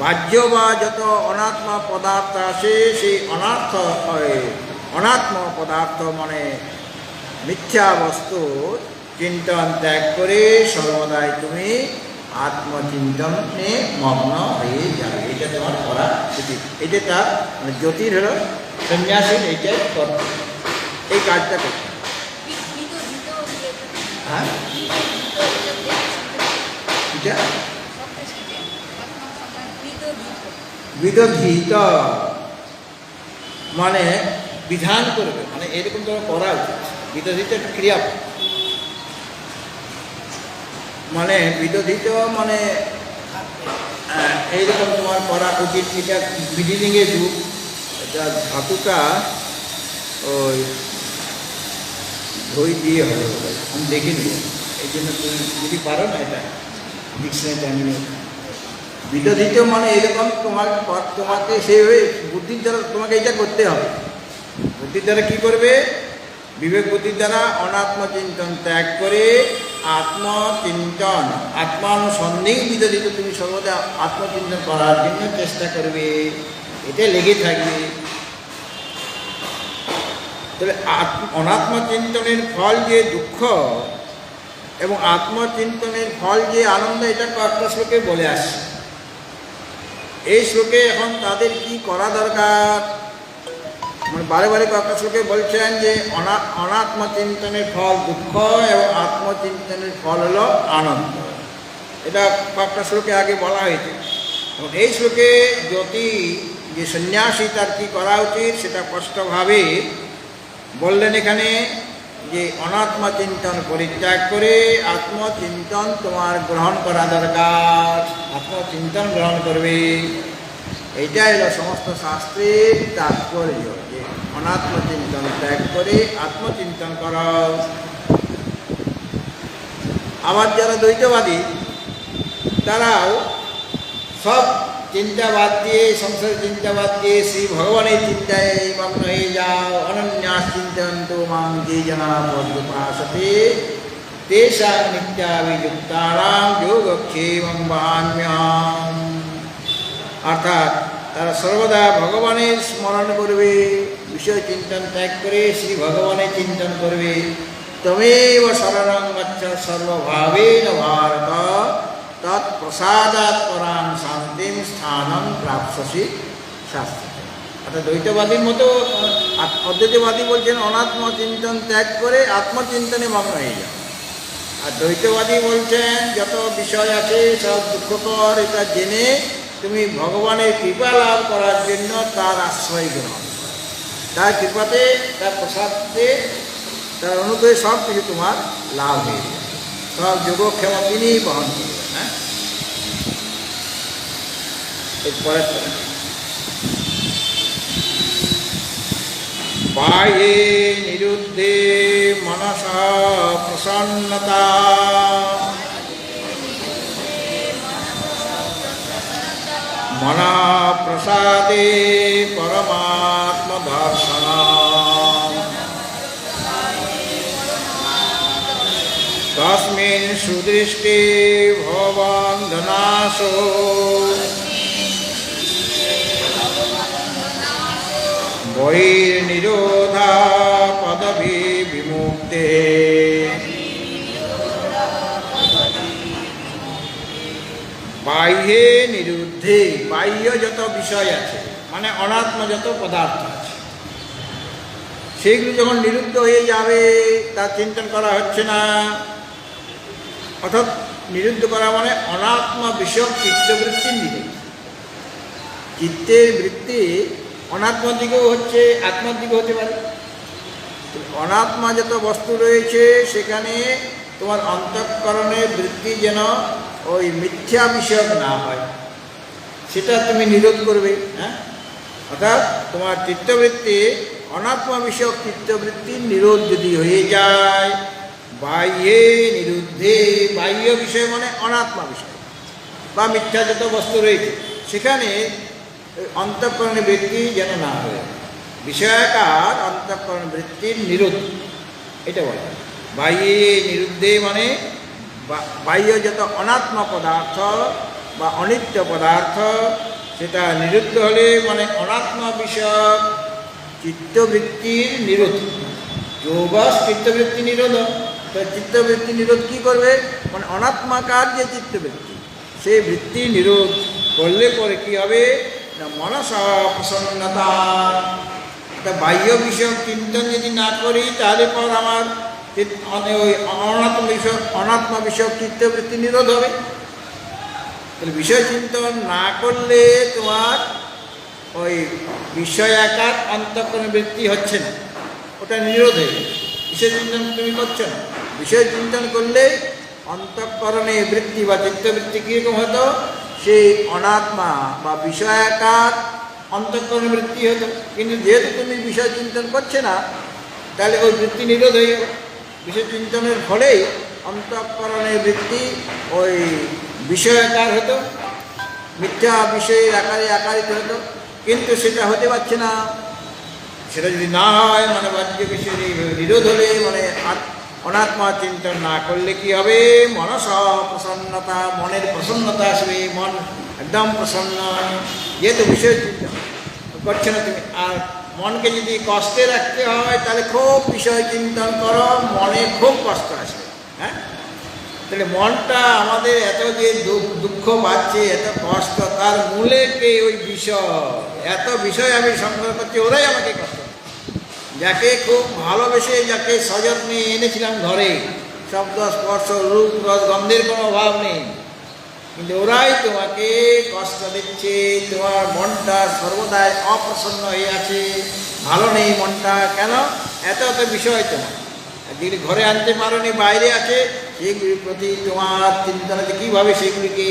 বাহ্য বা যত অনাত্মা পদার্থ আছে সেই অনাত্ম পদার্থ মানে মিথ্যা বস্তু চিন্তন ত্যাগ করে সর্বদাই তুমি আত্মচিন্তনে মগ্ন হয়ে যাবে। এটা তোমার করা উচিত। এটা তার মানে জ্যোতির হলো সন্ন্যাসীর এইটাই করতে, এই কাজটা করতে। হ্যাঁ বিদধিত মানে বিধান করবে, মানে এরকম তোমার করা উচিত। বিদধিত ক্রিয়া মানে বিদধিত মানে এইরকম তোমার করা উচিত। এটা বিডিলিংয়ের রূপ, এটা ধাতুটা ওই ধই দিয়ে হবে, আমি দেখিনি, এই জন্য তুমি যদি পারো না এটা ডিকশনারিতে আমি বিরোধিত মানে এরকম তোমাকে সেইভাবে বুদ্ধির দ্বারা তোমাকে এটা করতে হবে। বুদ্ধির দ্বারা কী করবে? বিবেক বুদ্ধির দ্বারা অনাত্মচিন্তন ত্যাগ করে আত্মচিন্তন, আত্মানুসন্দেহ বিরোধিত তুমি সর্বদা আত্মচিন্তন করার জন্য চেষ্টা করবে, এটা লেগে থাকবে। তবে অনাত্মচিন্তনের ফল যে দুঃখ এবং আত্মচিন্তনের ফল যে আনন্দ, এটা কয়েকটা শ্লোকে বলে আসছে। এই শ্লোকে এখন তাদের কি করা দরকার, মানে বারে বারে কয়েকটা শ্লোকে বলছেন যে অনাত্মচিন্তনের ফল দুঃখ এবং আত্মচিন্তনের ফল হলো আনন্দ। এটা কয়েকটা শ্লোকে আগে বলা হয়েছে। এবং এই শ্লোকে জ্যোতি যে সন্ন্যাসী তার কী করা উচিত সেটা স্পষ্টভাবে বললেন এখানে, যে অনাত্মচিন্তন পরিত্যাগ করে আত্মচিন্তন তোমার গ্রহণ করা দরকার, আত্মচিন্তন গ্রহণ করবে। এইটাই হলো সমস্ত শাস্ত্রের তাৎপর্য, যে অনাত্মচিন্তন ত্যাগ করে আত্মচিন্তন করা। আবার যারা দ্বৈতবাদী তারাও সব চিন্তা বাদ দিয়ে, সংসার চিন্তা বাদ দিয়ে শ্রী ভগবানের চিন্তায় মগ্ন হয়ে যাও। অনন্যাস চিন্তয়ন্তু মাং যে জনা পদ্মপাসতে তেষাং নিত্যাভিযুক্তানাং যোগক্ষেমং বহাম্যহম। অর্থাৎ তারা সর্বদা ভগবানের স্মরণ করবে, বিষয় চিন্তন ত্যাগ করে শ্রী ভগবানের চিন্তন করবে। তমেব শরণং গচ্ছ সর্বভাবেন ভারত তৎপ্রসাদাৎ পরাং শান্তিম স্থানম প্রাপ্স্যসি শাস্ত্রে। অর্থাৎ দ্বৈতবাদীর মতো অদ্বৈতবাদী বলছেন অনাত্মচিন্তন ত্যাগ করে আত্মচিন্তনে মগ্ন হয়ে যাও। আর দ্বৈতবাদী বলছেন যত বিষয় আছে সব দুঃখকর, এটা জেনে তুমি ভগবানের কৃপা লাভ করার জন্য তার আশ্রয় গ্রহণ করো। তার কৃপাতে, তার প্রসাদে, তার অনুগ্রহে সব কিছু তোমার লাভ হয়ে যাবে, সব যোগক্ষেম তিনিই বহন করবেন। হ্যাঁ, এরপরে বাহ্যে নিরুদ্ধে মনসা প্রসন্নতা মনা প্রসাদে পরমাত্ম দর্শন তস্মিन् সুদৃষ্টে ভববন্ধনাশো বহির্নিরোধা পদভি বিমুক্তে। বাহ্যে নিরুদ্ধে, বাহ্য যত বিষয় আছে মানে অনাত্ম যত পদার্থ আছে সেইগুলো যখন নিরুদ্ধ হয়ে যাবে, তার চিন্তন করা হচ্ছে না, অর্থাৎ নিরুদ্ধ করা মানে অনাত্ম বিষয়ক চিত্তবৃত্তির নিরোধ। চিত্তের বৃত্তি অনাত্মার দিকেও হচ্ছে, আত্মার দিকেও হতে পারে। অনাত্মা যত বস্তু রয়েছে সেখানে তোমার অন্তঃকরণের বৃত্তি যেন ওই মিথ্যা বিষয়ক না হয়, সেটা তুমি নিরোধ করবে। হ্যাঁ, অর্থাৎ তোমার চিত্তবৃত্তি অনাত্মা বিষয়ক চিত্তবৃত্তির নিরোধ যদি হয়ে যায়, বাহ্যে নিরুদ্ধে, বাহ্য বিষয় মানে অনাত্মা বিষয় বা মিথ্যা যত বস্তু রয়েছে সেখানে অন্তঃকরণের বৃত্তি যেন না হয়, বিষয়াকার অন্তঃকরণ বৃত্তির নিরোধ, এটা বলা হয়। বাহ্যে নিরুদ্ধে মানে বাহ্য যত অনাত্মা পদার্থ বা অনিত্য পদার্থ সেটা নিরুদ্ধ হলে মানে অনাত্মা বিষয়ক চিত্তবৃত্তির নিরোধ। যোগস চিত্তবৃত্তি নিরোধ। তো চিত্তবৃত্তি নিরোধ কী করবে, মানে অনাত্মাকার যে চিত্তবৃত্তি সেই বৃত্তি নিরোধ করলে পরে কী হবে না, মনসা প্রসন্নতা। এটা বাহ্য বিষয়ক চিন্তন যদি না করি তাহলে পর আমার ওই অনাত্মা বিষয়ক চিত্তবৃত্তি নিরোধ হবে। তাহলে বিষয় চিন্তন না করলে তোমার ওই বিষয়াকার অন্তঃকরণ বৃত্তি হচ্ছে না, ওটা নিরোধ হয়ে যাবে। বিষয় চিন্তন তুমি করছো না, বিষয় চিন্তন করলে অন্তঃকরণে বৃত্তি বা চিত্তবৃত্তি কীরকম হতো, সেই অনাত্মা বা বিষয়াকার অন্তঃকরণ বৃত্তি হতো। কিন্তু যেহেতু তুমি বিষয় চিন্তন করছে না, তাহলে ওই বৃত্তি নিরোধ হয়ে গেল। বিষয় চিন্তনের ফলেই অন্তঃকরণের বৃত্তি ওই বিষয়াকার হতো, মিথ্যা বিষয়ের আকারে আকারিত হতো। কিন্তু সেটা হতে পারছে না। সেটা যদি না হয়, মানে বাহ্য বিষয়ের নিরোধ হলে, মানে অনাত্মা চিন্তন না করলে কি হবে? মনস প্রসন্নতা, মনের প্রসন্নতা আসবে, মন একদম প্রসন্ন। যেহেতু বিষয় চিন্তন করছে না তুমি, আর মনকে যদি কষ্টে রাখতে হয় তাহলে খুব বিষয় চিন্তন করো, মনে খুব কষ্ট আসবে। হ্যাঁ, তাহলে মনটা আমাদের এত যে দুঃখ পাচ্ছে, এত কষ্ট, তার মূলে কে? ওই বিষয়। এত বিষয় আমি সংগ্রহ করছি, ওরাই আমাকে কষ্ট। যাকে খুব ভালোবেসে, যাকে সযত্নে এনেছিলাম ঘরে, শব্দ স্পর্শ রূপ রস গন্ধের কোনো অভাব নেই, কিন্তু ওরাই তোমাকে কষ্ট দিচ্ছে। তোমার মনটা সর্বদাই অপ্রসন্ন হয়ে আছে, ভালো নেই মনটা। কেন? এত এত বিষয় তোমার যেগুলি ঘরে আনতে পারোনি, বাইরে আছে, সেগুলির প্রতি তোমার চিন্তা আছে কীভাবে সেগুলিকে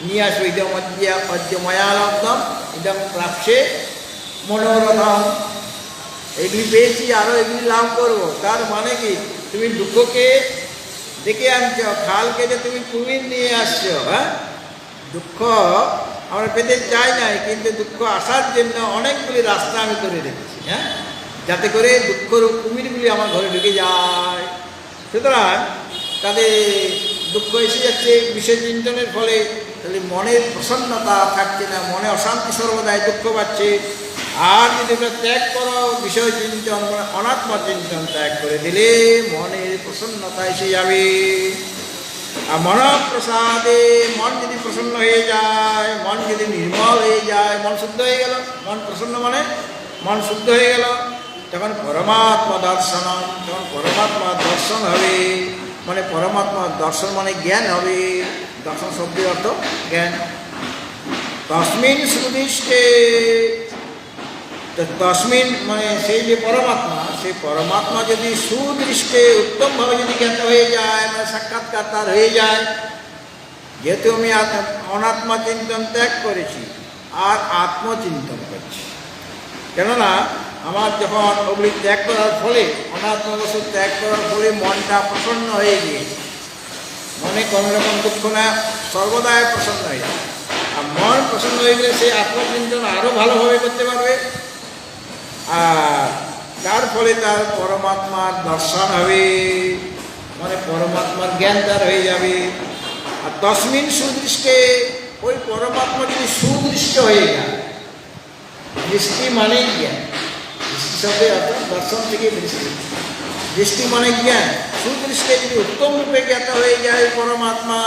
নিয়ে আসবে। ইদম অদ্যময়ালব্ধম ইদম প্রাপ্যে মনোরথম। এগুলি পেয়েছি, আরও এগুলি লাভ করবো। তার মানে কি? তুমি দুঃখকে ডেকে আনছো, খাল কেটে তুমি কুমির নিয়ে আসছো। হ্যাঁ, দুঃখ আমরা পেতে চাই নাই, কিন্তু দুঃখ আসার জন্য অনেকগুলি রাস্তা আমি করে রেখেছি। হ্যাঁ, যাতে করে দুঃখরূপ কুমিরগুলি আমার ঘরে ঢুকে যায়। সুতরাং তাদের দুঃখ এসে যাচ্ছে বিষয় চিন্তনের ফলে, তাহলে মনের প্রসন্নতা থাকছে না, মনে অশান্তি সর্বদাই, দুঃখ পাচ্ছে। আর যদি ওটা ত্যাগ করো, বিষয় চিন্তন, অনাত্মা চিন্তন ত্যাগ করে দিলে মনের প্রসন্নতা এসে যাবে। আর মনঃপ্রসাদে, মন যদি প্রসন্ন হয়ে যায়, মন যদি নির্মল হয়ে যায়, মন শুদ্ধ হয়ে গেল। মন প্রসন্ন মানে মন শুদ্ধ হয়ে গেল, তখন পরমাত্মা দর্শন, তখন পরমাত্মার দর্শন হবে। মানে পরমাত্মার দর্শন মানে জ্ঞান হবে। দর্শন শব্দের অর্থ জ্ঞান। তস্মিন সুদৃষ্টে, তস্মিন মানে সেই যে পরমাত্মা, সেই পরমাত্মা যদি সুদৃষ্টে উত্তমভাবে যদি জ্ঞাত হয়ে যায়, মানে সাক্ষাৎকার তার হয়ে যায়। যেহেতু আমি অনাত্মা চিন্তন ত্যাগ করেছি আর আত্মচিন্তন করছি, কেননা আমার যখন ওগুলি ত্যাগ করার ফলে, অনাত্মা বস্তু ত্যাগ করার ফলে মনটা প্রসন্ন হয়ে গিয়েছে। মনে কোনো রকম দুঃখ না, সর্বদাই প্রসন্ন হয়ে যায়। আর মন প্রসন্ন হয়ে গেলে সেই আত্মচিন্তন আরও ভালোভাবে করতে পারবে। আর তার ফলে তার পরমাত্মার দর্শন হবে, মানে পরমাত্মার জ্ঞান তার হয়ে যাবে। আর তস্মিন সুদৃষ্টে, ওই পরমাত্মা যদি সুদৃষ্ট হয়ে যায়, দৃষ্টি মানে জ্ঞান, দৃষ্টি শব্দের অর্থ দর্শন থেকে দৃষ্টি, দৃষ্টি মানে জ্ঞান। সুদৃষ্টে যদি উত্তম রূপে জ্ঞাত হয়ে যায় পরমাত্মা,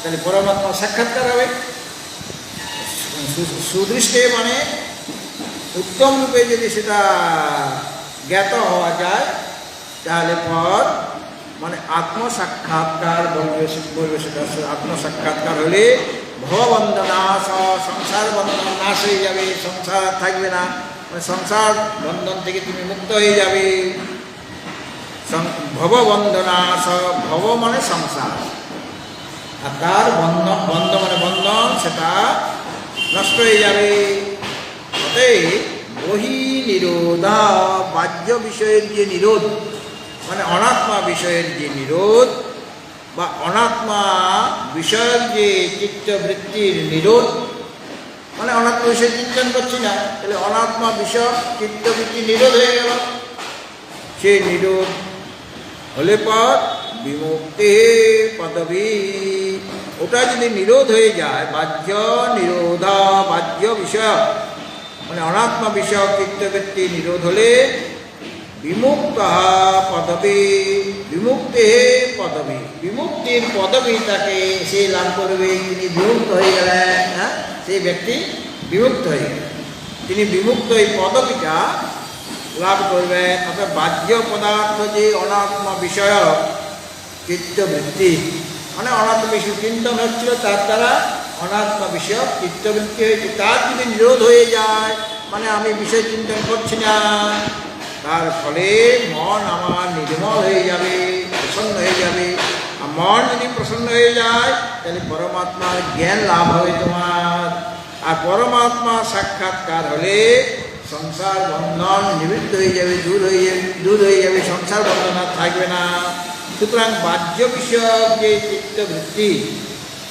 তাহলে পরমাত্মা সাক্ষাৎকার হবে। সুদৃষ্টে মানে উত্তম রূপে যদি সেটা জ্ঞাত হওয়া যায়, তাহলে পর মানে আত্মসাক্ষাৎকার বলবে। সেটা আত্মসাক্ষাৎকার হলে ভববন্ধনাশ, সংসার বন্ধন নাশ হয়ে যাবে, সংসার থাকবে না, মানে সংসার বন্ধন থেকে তুমি মুক্ত হয়ে যাবে। ভববন্ধনাশ, ভব মানে সংসার, আর তার বন্ধন, বন্ধ মানে বন্ধন, সেটা নষ্ট হয়ে যাবে। বহি নিরোধা, বাহ্য বিষয়ের যে নিরোধ, মানে অনাত্মা বিষয়ের যে নিরোধ, বা অনাত্মা বিষয়ের যে চিত্তবৃত্তির নিরোধ, মানে অনাত্মা বিষয় চিন্তন করছি না, তাহলে অনাত্মা বিষয় চিত্তবৃত্তি নিরোধ হয়ে গেল। সেই নিরোধ হলে পর বিমুক্তি পদবী, ওটা যদি নিরোধ হয়ে যায়, বাহ্য নিরোধা, বাহ্য বিষয় মানে অনাত্মা বিষয় চিত্তবৃত্তি নিরোধ হলে বিমুক্ত পদবী, বিমুক্তি পদবী, বিমুক্তির পদবী তাকে সে লাভ করবে। তিনি বিমুক্ত হয়ে গেলেন। হ্যাঁ, সেই ব্যক্তি বিমুক্ত হয়ে গেলেন, তিনি বিমুক্ত এই পদবীটা লাভ করবেন। অর্থাৎ বাহ্য পদার্থ যে অনাত্মা বিষয় চিত্তবৃত্তি, মানে অনাত্মা বিষয় চিন্তন হচ্ছিল, তার দ্বারা অনাত্মা বিষয় চিত্তবৃত্তি হয়েছে, তার যদি নিরোধ হয়ে যায়, মানে আমি বিষয় চিন্তন করছি না, তার ফলে মন আমার নির্মল হয়ে যাবে, প্রসন্ন হয়ে যাবে। আর মন যদি প্রসন্ন হয়ে যায় তাহলে পরমাত্মার জ্ঞান লাভ হবে তোমার। আর পরমাত্মা সাক্ষাৎকার হলে সংসার বন্ধন নিবৃত্ত হয়ে যাবে, দূর হয়ে যাবে, সংসার বন্ধন আর থাকবে না। সুতরাং বাহ্য বিষয়ক যে চিত্তবৃত্তি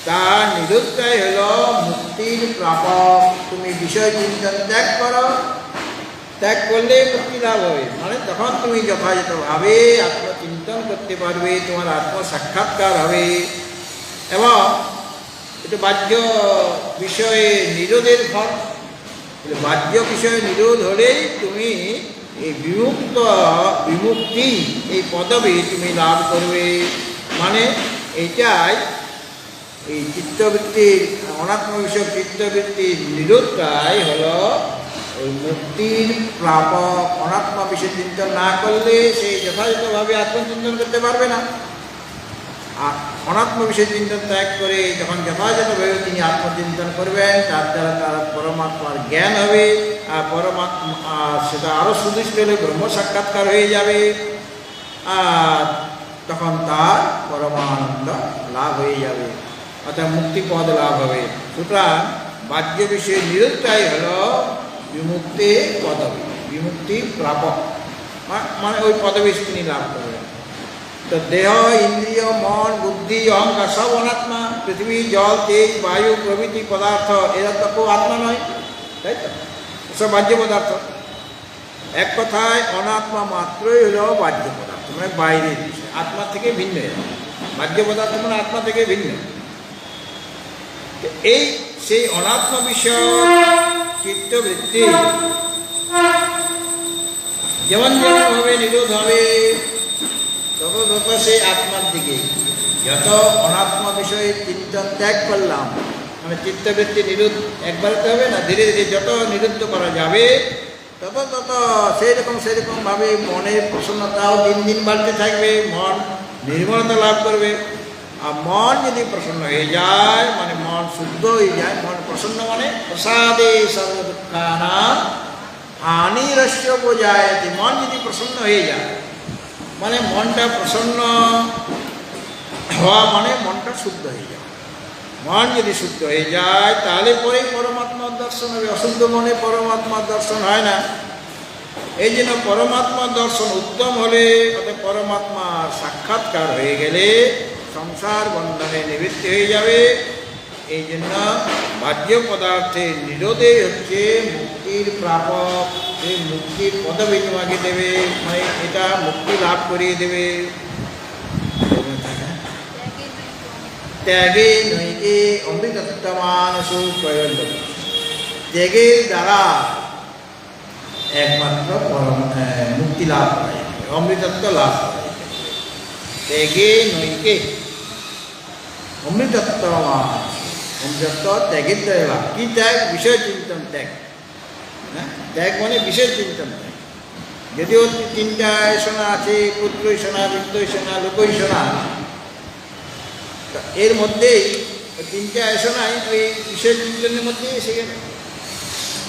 তা নিরুত্তর হল মুক্তির প্রাপক। তুমি বিষয় চিন্তন ত্যাগ করো, ত্যাগ করলে মুক্তি লাভ হবে। মানে তখন তুমি যথাযথভাবে আত্মচিন্তন করতে পারবে, তোমার আত্ম সাক্ষাৎকার হবে। এবং এটা বাহ্য বিষয়ে নিরোধের ফল। বাহ্য বিষয়ে নিরোধ হলেই তুমি এই বিমুক্তি এই পদবী তুমি লাভ করবে। মানে এইটাই এই চিত্তবৃত্তির অনাত্ম বিষয়ক চিত্তবৃত্তির নিরোধটাই হলো ওই মুক্তির প্রাপক। অনাত্ম বিষয় চিন্তন না করলে সেই যথাযথভাবে আত্মচিন্তন করতে পারবে না। আর অনাত্ম বিষয় চিন্তন ত্যাগ করে যখন যথাযথভাবে তিনি আত্মচিন্তন করবেন, তার দ্বারা তার পরমাত্মার জ্ঞান হবে। আর পরমাত্মা সেটা আরও সুদৃষ্ট হলে ব্রহ্ম সাক্ষাৎকার হয়ে যাবে। আর তখন তার পরমানন্দ লাভ হয়ে যাবে, অর্থাৎ মুক্তিপদ লাভ হবে। সুতরাং বাহ্য বিষয়ের নিরোধটাই হল বিমুক্তি পদবী, বিমুক্তি প্রাপক। মানে ওই পদবী তিনি লাভ করবেন। তো দেহ, ইন্দ্রিয়, মন, বুদ্ধি, অহংকার সব অনাত্মা। পৃথিবী, জল, তেজ, বায়ু প্রভৃতি পদার্থ এরা তো কেউ আত্মা নয়, তাই তো? সব বাহ্য পদার্থ। এক কথায় অনাত্মা মাত্রই হল বাহ্য পদার্থ, মানে বাইরের বিষয়, আত্মা থেকে ভিন্ন। বাহ্য পদার্থ মানে আত্মা থেকে ভিন্ন। এই সেই অনাত্ম বিষয় চিত্তবৃত্তি যেমন যেমনভাবে নিরোধ হবে তত তত সেই আত্মার দিকে। যত অনাত্ম বিষয়ে চিন্তন ত্যাগ করলাম, মানে চিত্তবৃত্তি নিরোধ একবারে তো হবে না, ধীরে ধীরে যত নিরুদ্ধ করা যাবে তত তত সেইরকমভাবে মনের প্রসন্নতাও দিন দিন বাড়তে থাকবে, মন নির্মলতা লাভ করবে। আর মন যদি প্রসন্ন হয়ে যায়, মানে মন শুদ্ধ হয়ে যায়, মন প্রসন্ন মানে প্রসাদে সর্বদুঃখানাং হানিরস্য বোঝায়তে। মন যদি প্রসন্ন হয়ে যায়, মানে মনটা প্রসন্ন হওয়া মানে মনটা শুদ্ধ হয়ে যায়। মন যদি শুদ্ধ হয়ে যায় তাহলে পরেই পরমাত্মার দর্শন হবে। অশুদ্ধ মনে পরমাত্মার দর্শন হয় না। এই জন্য পরমাত্মার দর্শন উত্তম হলে, অর্থাৎ পরমাত্মার সাক্ষাৎকার হয়ে গেলে সংসার বন্ধনে নিবৃত্তি হয়ে যাবে। এই জন্য বাহ্য পদার্থের নিরোধে হচ্ছে মুক্তির প্রাপক। এই মুক্তির পদবী তোমাকে দেবে, মানে এটা মুক্তি লাভ করিয়ে দেবে। ত্যাগে নৈকে অমৃতত্বমানসু প্রয়োগ। ত্যাগের দ্বারা একমাত্র মুক্তি লাভ করা যাবে, অমৃতত্ব লাভ করা যাবে। ত্যাগে নৈকে অমৃতত্বমান, অমৃতত্ব ত্যাগের দ্বারা লাভ। কি ত্যাগ? বিষয় চিন্তন ত্যাগ। হ্যাঁ, ত্যাগ মানে বিষয় চিন্তন ত্যাগ। যদিও তিনটা শোনা আছে, পুত্রই শোনা, বৃত্তই শোনা, লোকই শোনা, এর মধ্যেই তিনটা শোনাই ওই বিষয় চিন্তনের মধ্যেই এসে গেল।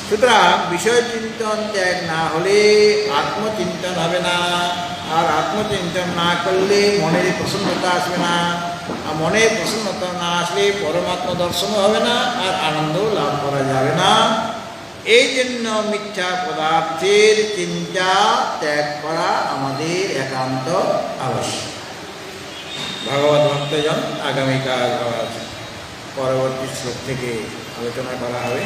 সুতরাং বিষয় চিন্তন ত্যাগ না হলে আত্মচিন্তন হবে না। আর আত্মচিন্তন না করলে মনের প্রসন্নতা আসবে না। আর মনের প্রসন্নতা না আসলে পরমাত্মা দর্শনও হবে না, আর আনন্দও লাভ করা যাবে না। এই জন্য মিথ্যা পদার্থের চিন্তা ত্যাগ করা আমাদের একান্ত আবশ্যক। ভগবত ভক্তজন আগামীকাল পরবর্তী শ্লোক থেকে আলোচনা করা হবে।